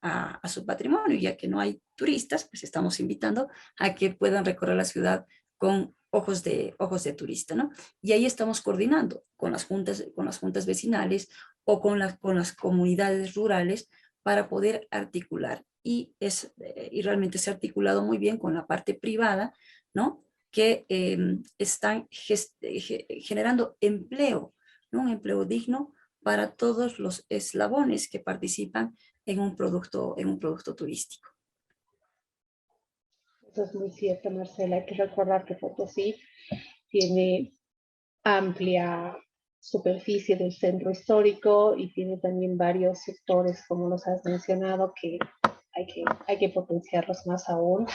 a su patrimonio, ya que no hay turistas, pues estamos invitando a que puedan recorrer la ciudad con ojos de turista, ¿no? Y ahí estamos coordinando con las juntas vecinales o con las comunidades rurales para poder articular. Y realmente se ha articulado muy bien con la parte privada, ¿no? Que están generando empleo, ¿no? Un empleo digno para todos los eslabones que participan en un producto turístico. Eso es muy cierto, Marcela. Hay que recordar que Potosí tiene amplia superficie del centro histórico y tiene también varios sectores, como los has mencionado, que hay que potenciarlos más aún.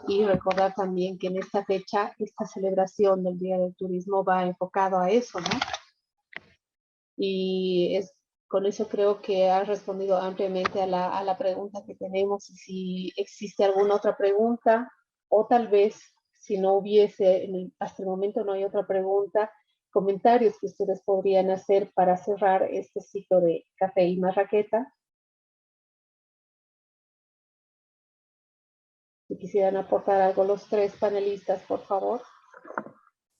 Y recordar también que en esta fecha, esta celebración del Día del Turismo va enfocado a eso, ¿no? Y con eso creo que has respondido ampliamente a la pregunta que tenemos. Y si existe alguna otra pregunta, o tal vez si no hubiese, hasta el momento no hay otra pregunta, comentarios que ustedes podrían hacer para cerrar este ciclo de Café y Marraqueta. Si quisieran aportar algo los 3 panelistas, por favor.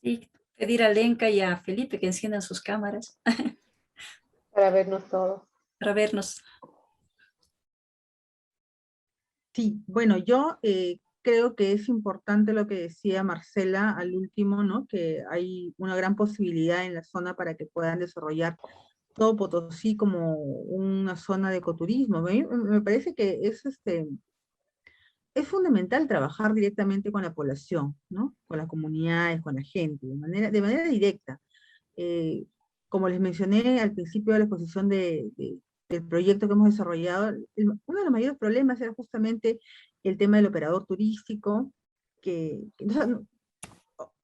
Y pedir a Lenca y a Felipe que enciendan sus cámaras. Para vernos todos. Para vernos. Sí, bueno, yo creo que es importante lo que decía Marcela al último, ¿no? Que hay una gran posibilidad en la zona para que puedan desarrollar todo Potosí como una zona de ecoturismo. Me parece que es fundamental trabajar directamente con la población, ¿no? Con las comunidades, con la gente, de manera directa. Como les mencioné al principio de la exposición del proyecto que hemos desarrollado, uno de los mayores problemas era justamente el tema del operador turístico,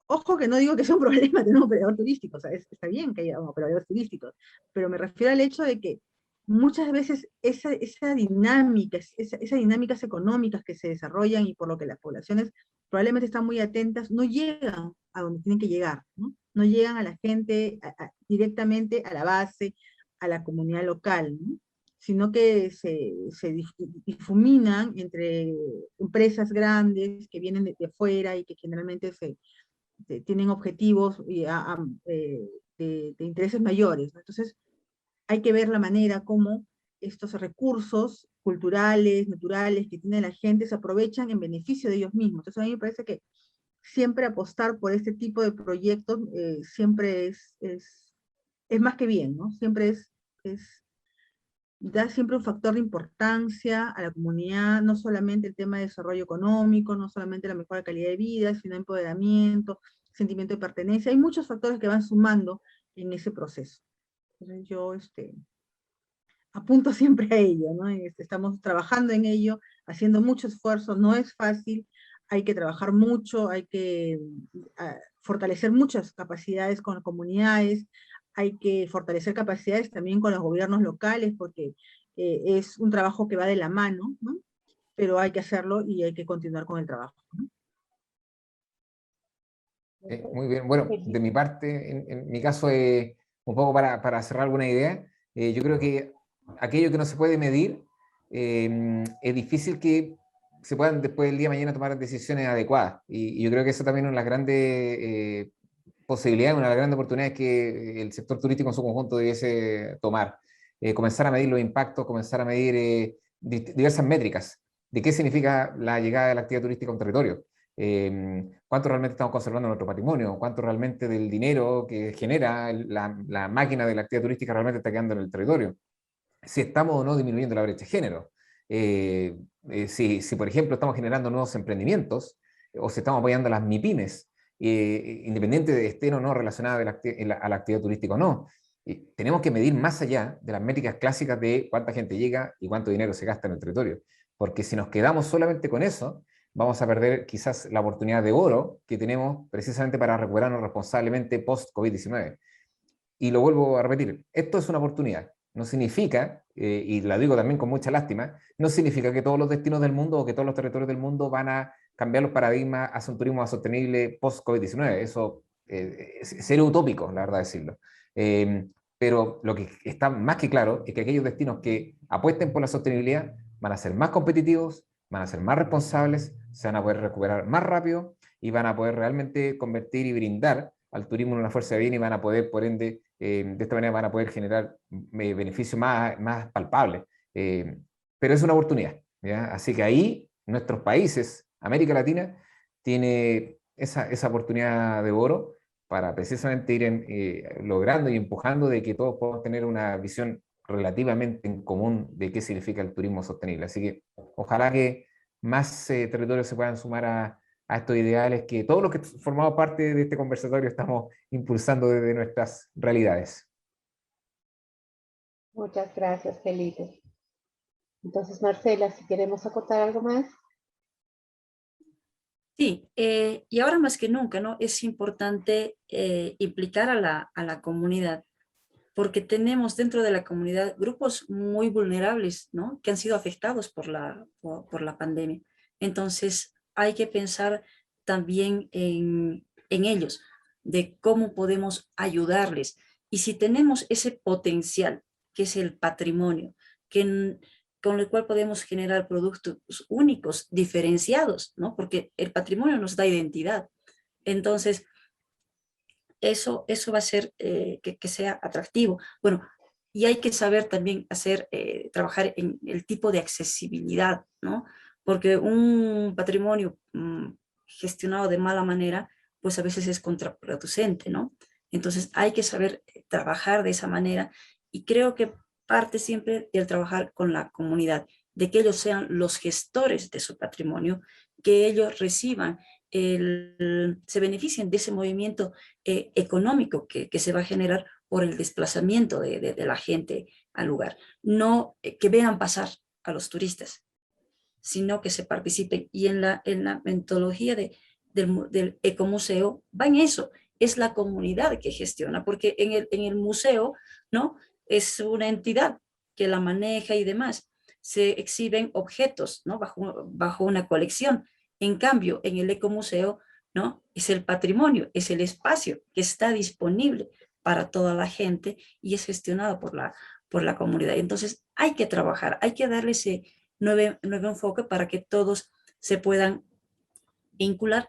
ojo que no digo que sea un problema tener un operador turístico, o sea, está bien que haya operadores turísticos, pero me refiero al hecho de que muchas veces esa dinámica, esas dinámicas económicas que se desarrollan y por lo que las poblaciones probablemente están muy atentas, no llegan a donde tienen que llegar, ¿no? No llegan a la gente directamente a la base, a la comunidad local, ¿no? Sino que se difuminan entre empresas grandes que vienen de afuera y que generalmente tienen objetivos de intereses mayores, ¿no? Entonces, hay que ver la manera como estos recursos culturales, naturales que tiene la gente se aprovechan en beneficio de ellos mismos. Entonces a mí me parece que siempre apostar por este tipo de proyectos siempre es más que bien, ¿no? Siempre da siempre un factor de importancia a la comunidad, no solamente el tema de desarrollo económico, no solamente la mejora de calidad de vida, sino empoderamiento, sentimiento de pertenencia. Hay muchos factores que van sumando en ese proceso. Entonces yo apunto siempre a ello, ¿no? Estamos trabajando en ello, haciendo mucho esfuerzo, no es fácil, hay que trabajar mucho, hay que fortalecer muchas capacidades con las comunidades, hay que fortalecer capacidades también con los gobiernos locales, porque es un trabajo que va de la mano, ¿no? Pero hay que hacerlo y hay que continuar con el trabajo, ¿no? Muy bien, bueno, de mi parte, en mi caso, un poco para cerrar alguna idea, yo creo que aquello que no se puede medir, es difícil que se puedan después del día de mañana tomar decisiones adecuadas. Y yo creo que eso también es una de las grandes posibilidades, una de las grandes oportunidades que el sector turístico en su conjunto debiese tomar. Comenzar a medir los impactos, comenzar a medir diversas métricas de qué significa la llegada de la actividad turística a un territorio. Cuánto realmente estamos conservando nuestro patrimonio, cuánto realmente del dinero que genera la máquina de la actividad turística realmente está quedando en el territorio, si estamos o no disminuyendo la brecha de género, si por ejemplo estamos generando nuevos emprendimientos o si estamos apoyando a las MIPYMES, independiente de estén o no relacionadas a la actividad turística o no. Tenemos que medir más allá de las métricas clásicas de cuánta gente llega y cuánto dinero se gasta en el territorio, porque si nos quedamos solamente con eso, vamos a perder quizás la oportunidad de oro que tenemos precisamente para recuperarnos responsablemente post-COVID-19. Y lo vuelvo a repetir, esto es una oportunidad. No significa, y la digo también con mucha lástima, no significa que todos los destinos del mundo o que todos los territorios del mundo van a cambiar los paradigmas hacia un turismo más sostenible post-COVID-19. Eso sería utópico, la verdad decirlo. Pero lo que está más que claro es que aquellos destinos que apuesten por la sostenibilidad van a ser más competitivos, van a ser más responsables, se van a poder recuperar más rápido y van a poder realmente convertir y brindar al turismo en una fuerza de bien y van a poder, por ende, de esta manera van a poder generar beneficios más palpables. Pero es una oportunidad, ¿ya? Así que ahí nuestros países, América Latina, tiene esa oportunidad de oro para precisamente ir logrando y empujando de que todos podamos tener una visión relativamente en común de qué significa el turismo sostenible. Así que ojalá que más territorios se puedan sumar a estos ideales que todos los que formamos parte de este conversatorio estamos impulsando desde nuestras realidades. Muchas gracias, Felipe. Entonces, Marcela, si queremos acotar algo más. Sí, y ahora más que nunca, ¿no? Es importante implicar a la comunidad, porque tenemos dentro de la comunidad grupos muy vulnerables, ¿no? Que han sido afectados por la pandemia. Entonces, hay que pensar también en ellos, de cómo podemos ayudarles. Y si tenemos ese potencial, que es el patrimonio, con el cual podemos generar productos únicos, diferenciados, ¿no? Porque el patrimonio nos da identidad. Entonces, eso va a hacer que sea atractivo. Bueno, y hay que saber también trabajar en el tipo de accesibilidad, ¿no? Porque un patrimonio gestionado de mala manera, pues a veces es contraproducente, ¿no? Entonces hay que saber trabajar de esa manera y creo que parte siempre del trabajar con la comunidad, de que ellos sean los gestores de su patrimonio, que ellos reciban, se beneficien de ese movimiento económico que se va a generar por el desplazamiento de la gente al lugar. No que vean pasar a los turistas, sino que se participen. Y en la metodología del ecomuseo va en eso, es la comunidad que gestiona, porque en el museo, ¿no? Es una entidad que la maneja y demás. Se exhiben objetos, ¿no? Bajo una colección. En cambio, en el ecomuseo, ¿no? Es el patrimonio, es el espacio que está disponible para toda la gente y es gestionado por la comunidad. Entonces, hay que trabajar, hay que darle ese nuevo enfoque para que todos se puedan vincular,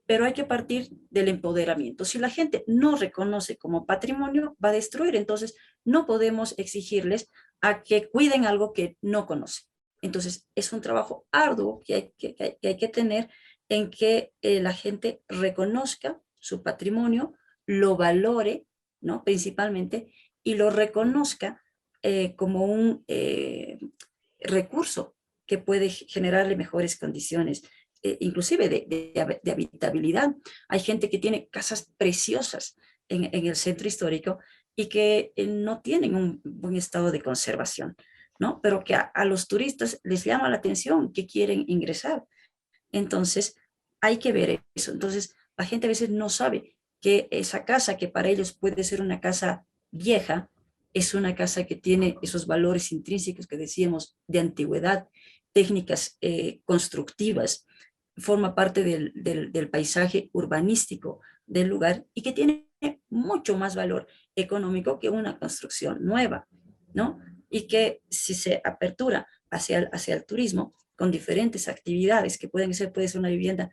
pero hay que partir del empoderamiento. Si la gente no reconoce como patrimonio, va a destruir. Entonces, no podemos exigirles a que cuiden algo que no conocen. Entonces, es un trabajo arduo que hay que tener en que la gente reconozca su patrimonio, lo valore, ¿no? Principalmente, y lo reconozca como un recurso que puede generarle mejores condiciones, inclusive de habitabilidad. Hay gente que tiene casas preciosas en el centro histórico y que no tienen un buen estado de conservación, ¿no? Pero que a los turistas les llama la atención, que quieren ingresar. Entonces, hay que ver eso. Entonces, la gente a veces no sabe que esa casa, que para ellos puede ser una casa vieja, es una casa que tiene esos valores intrínsecos que decíamos de antigüedad, técnicas constructivas, forma parte del paisaje urbanístico del lugar y que tiene mucho más valor económico que una construcción nueva, ¿no? Y que si se apertura hacia el turismo con diferentes actividades que puede ser una vivienda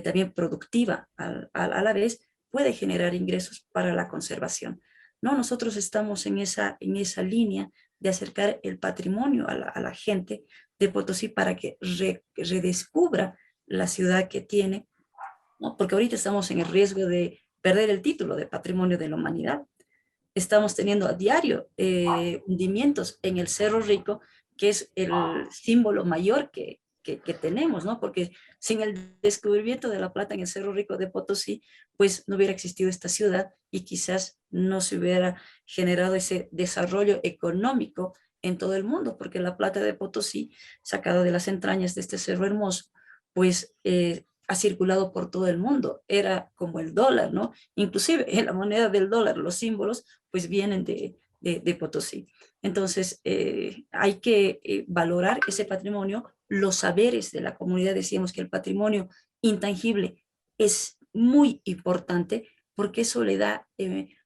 también productiva a la vez, puede generar ingresos para la conservación. No, nosotros estamos en esa línea de acercar el patrimonio a la gente de Potosí para que redescubra la ciudad que tiene, ¿no? Porque ahorita estamos en el riesgo de perder el título de Patrimonio de la Humanidad. Estamos teniendo a diario hundimientos en el Cerro Rico, que es el símbolo mayor que tenemos, ¿no? Porque sin el descubrimiento de la plata en el Cerro Rico de Potosí, pues no hubiera existido esta ciudad y quizás no se hubiera generado ese desarrollo económico en todo el mundo, porque la plata de Potosí, sacada de las entrañas de este cerro hermoso, pues ha circulado por todo el mundo. Era como el dólar, ¿no? Inclusive en la moneda del dólar, los símbolos, pues vienen de Potosí. Entonces, hay que valorar ese patrimonio, los saberes de la comunidad. Decíamos que el patrimonio intangible es muy importante porque eso le da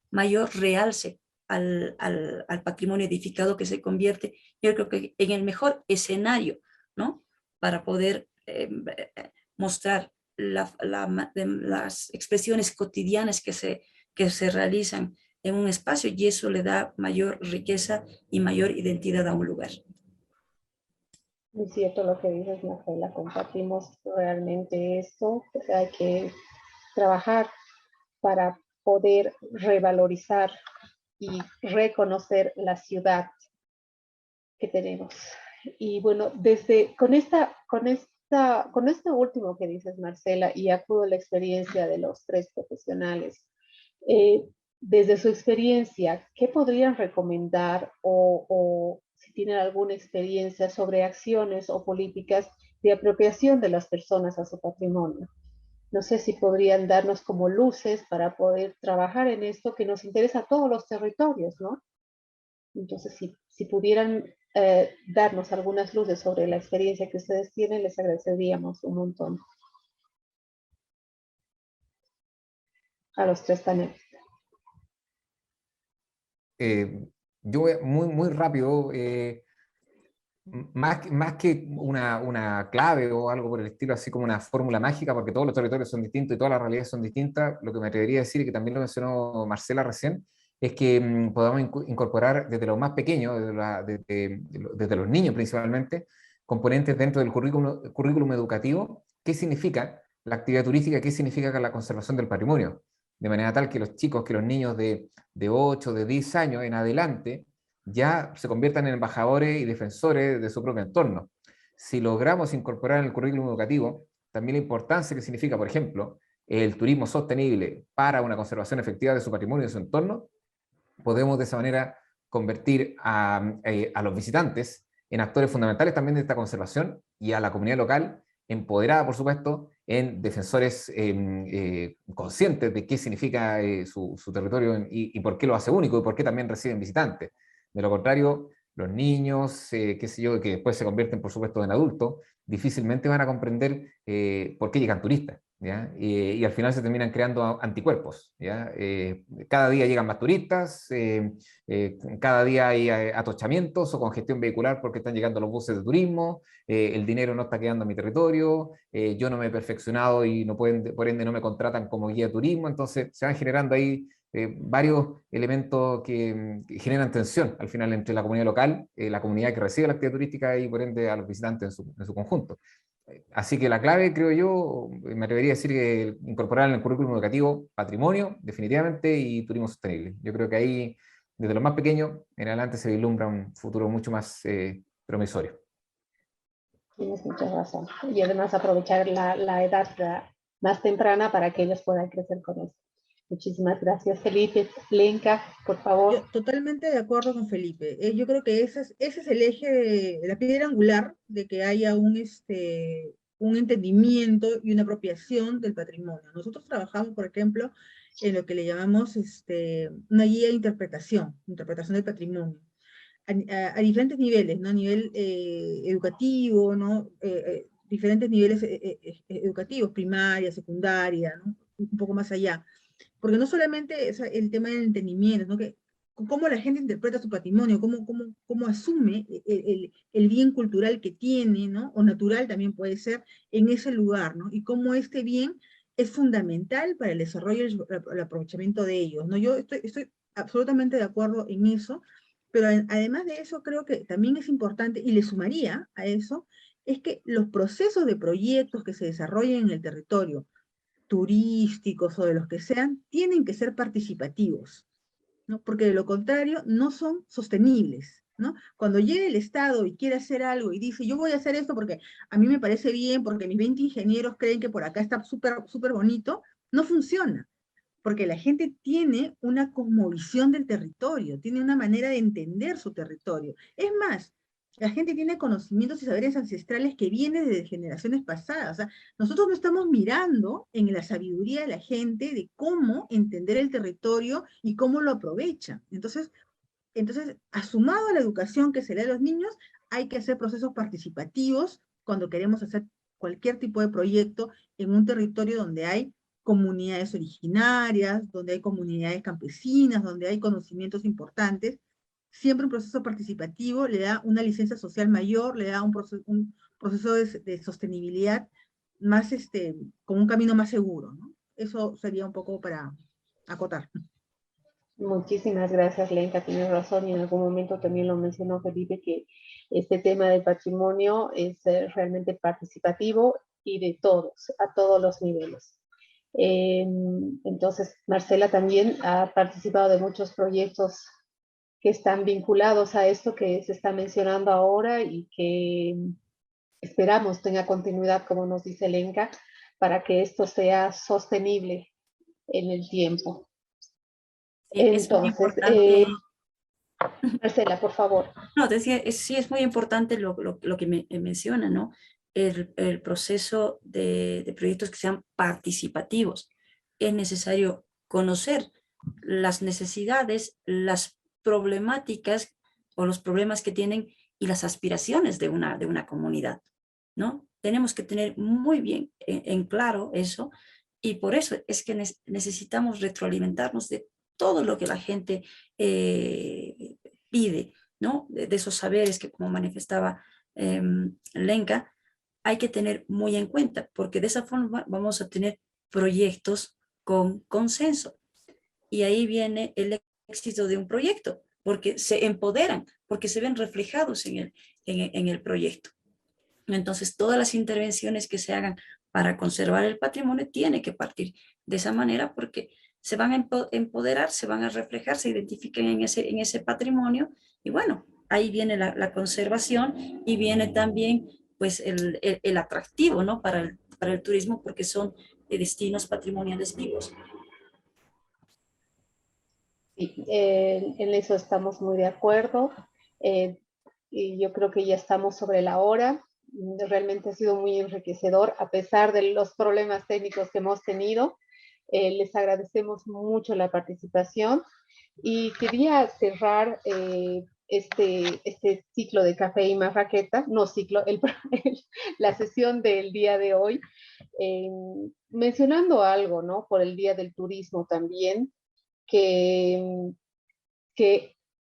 mayor realce al patrimonio edificado, que se convierte, yo creo que en el mejor escenario, ¿no? Para poder mostrar las expresiones cotidianas que se realizan en un espacio, y eso le da mayor riqueza y mayor identidad a un lugar. Muy cierto lo que dices, Marcela, compartimos realmente eso, o sea, hay que trabajar para poder revalorizar y reconocer la ciudad que tenemos. Y bueno, con esto último que dices, Marcela, y acudo a la experiencia de los tres profesionales, desde su experiencia, ¿qué podrían recomendar o si tienen alguna experiencia sobre acciones o políticas de apropiación de las personas a su patrimonio? No sé si podrían darnos como luces para poder trabajar en esto que nos interesa a todos los territorios, ¿no? Entonces, si pudieran darnos algunas luces sobre la experiencia que ustedes tienen, les agradeceríamos un montón. A los tres paneles. Yo voy muy rápido, más que una clave o algo por el estilo, así como una fórmula mágica, porque todos los territorios son distintos y todas las realidades son distintas. Lo que me atrevería a decir, y que también lo mencionó Marcela recién, es que podamos incorporar desde lo más pequeño, desde los niños principalmente, componentes dentro del currículum educativo. ¿Qué significa la actividad turística? ¿Qué significa la conservación del patrimonio? De manera tal que los chicos, que los niños de 8, de 10 años en adelante, ya se conviertan en embajadores y defensores de su propio entorno. Si logramos incorporar en el currículum educativo también la importancia que significa, por ejemplo, el turismo sostenible para una conservación efectiva de su patrimonio y de su entorno, podemos de esa manera convertir a los visitantes en actores fundamentales también de esta conservación y a la comunidad local empoderada, por supuesto, en defensores conscientes de qué significa su territorio y por qué lo hace único y por qué también reciben visitantes. De lo contrario, Los niños, qué sé yo, que después se convierten, por supuesto, en adultos, difícilmente van a comprender por qué llegan turistas, ¿ya? Y al final se terminan creando anticuerpos, ¿ya? Cada día llegan más turistas, cada día hay atochamientos o congestión vehicular porque están llegando los buses de turismo, el dinero no está quedando en mi territorio, yo no me he perfeccionado y no pueden, por ende no me contratan como guía de turismo, entonces se van generando ahí varios elementos que generan tensión al final entre la comunidad local, la comunidad que recibe la actividad turística y por ende a los visitantes en su conjunto. Así que la clave, creo yo, me atrevería a decir que incorporar en el currículum educativo patrimonio, definitivamente, y turismo sostenible. Yo creo que ahí, desde lo más pequeño en adelante, se vislumbra un futuro mucho más promisorio. Tienes mucha razón. Y además aprovechar la edad más temprana para que ellos puedan crecer con eso. Muchísimas gracias, Felipe. Lenka, por favor. Yo totalmente de acuerdo con Felipe. Yo creo que ese es el eje, la piedra angular de que haya un entendimiento y una apropiación del patrimonio. Nosotros trabajamos, por ejemplo, en lo que le llamamos una guía de interpretación del patrimonio. A diferentes niveles, ¿no? A nivel educativo, ¿no? Diferentes niveles educativos, primaria, secundaria, ¿no? Un poco más allá. Porque no solamente es el tema del entendimiento, ¿no? Que, cómo la gente interpreta su patrimonio, cómo asume el bien cultural que tiene, ¿no? O natural también puede ser en ese lugar, ¿no? Y cómo este bien es fundamental para el desarrollo y el aprovechamiento de ellos, ¿no? Yo estoy absolutamente de acuerdo en eso, pero además de eso creo que también es importante, y le sumaría a eso, es que los procesos de proyectos que se desarrollen en el territorio, turísticos o de los que sean, tienen que ser participativos, ¿no? Porque de lo contrario no son sostenibles, ¿no? Cuando llegue el Estado y quiere hacer algo y dice, yo voy a hacer esto porque a mí me parece bien, porque mis 20 ingenieros creen que por acá está súper bonito, no funciona, porque la gente tiene una cosmovisión del territorio, tiene una manera de entender su territorio. Es más, la gente tiene conocimientos y saberes ancestrales que vienen desde generaciones pasadas. O sea, nosotros no estamos mirando en la sabiduría de la gente de cómo entender el territorio y cómo lo aprovecha. Entonces, asumado a la educación que se le da a los niños, hay que hacer procesos participativos cuando queremos hacer cualquier tipo de proyecto en un territorio donde hay comunidades originarias, donde hay comunidades campesinas, donde hay conocimientos importantes. Siempre un proceso participativo le da una licencia social mayor, le da un proceso de sostenibilidad más, con un camino más seguro, ¿no? Eso sería un poco para acotar. Muchísimas gracias, Lenka, tienes razón, y en algún momento también lo mencionó Felipe, que este tema del patrimonio es realmente participativo y de todos, a todos los niveles. Entonces, Marcela también ha participado de muchos proyectos que están vinculados a esto que se está mencionando ahora y que esperamos tenga continuidad, como nos dice Lenka, para que esto sea sostenible en el tiempo. Sí, es muy Entonces, importante. Marcela, por favor. No, decía, sí es muy importante lo que menciona, ¿no? El proceso de proyectos que sean participativos. Es necesario conocer las necesidades, las problemáticas o los problemas que tienen y las aspiraciones de una comunidad, ¿no? Tenemos que tener muy bien en claro eso, y por eso es que necesitamos retroalimentarnos de todo lo que la gente pide, ¿no? De esos saberes que, como manifestaba Lenka, hay que tener muy en cuenta, porque de esa forma vamos a tener proyectos con consenso. Y ahí viene el éxito de un proyecto, porque se empoderan, porque se ven reflejados en el proyecto. Entonces, todas las intervenciones que se hagan para conservar el patrimonio tienen que partir de esa manera, porque se van a empoderar, se van a reflejar, se identifican en ese patrimonio, y bueno, ahí viene la conservación y viene también pues el atractivo, ¿no? Para el turismo, porque son destinos patrimoniales vivos. Sí, en eso estamos muy de acuerdo. Y yo creo que ya estamos sobre la hora. Realmente ha sido muy enriquecedor, a pesar de los problemas técnicos que hemos tenido. Les agradecemos mucho la participación. Y quería cerrar este ciclo de Café y Marraqueta, no ciclo, la sesión del día de hoy, mencionando algo, ¿no? Por el Día del Turismo también, que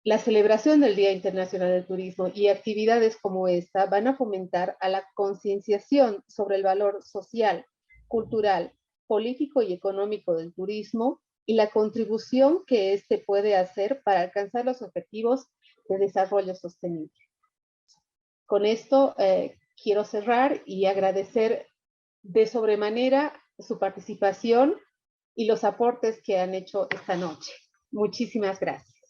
la celebración del Día Internacional del Turismo y actividades como esta van a fomentar a la concienciación sobre el valor social, cultural, político y económico del turismo y la contribución que éste puede hacer para alcanzar los objetivos de desarrollo sostenible. Con esto quiero cerrar y agradecer de sobremanera su participación y los aportes que han hecho esta noche. Muchísimas gracias.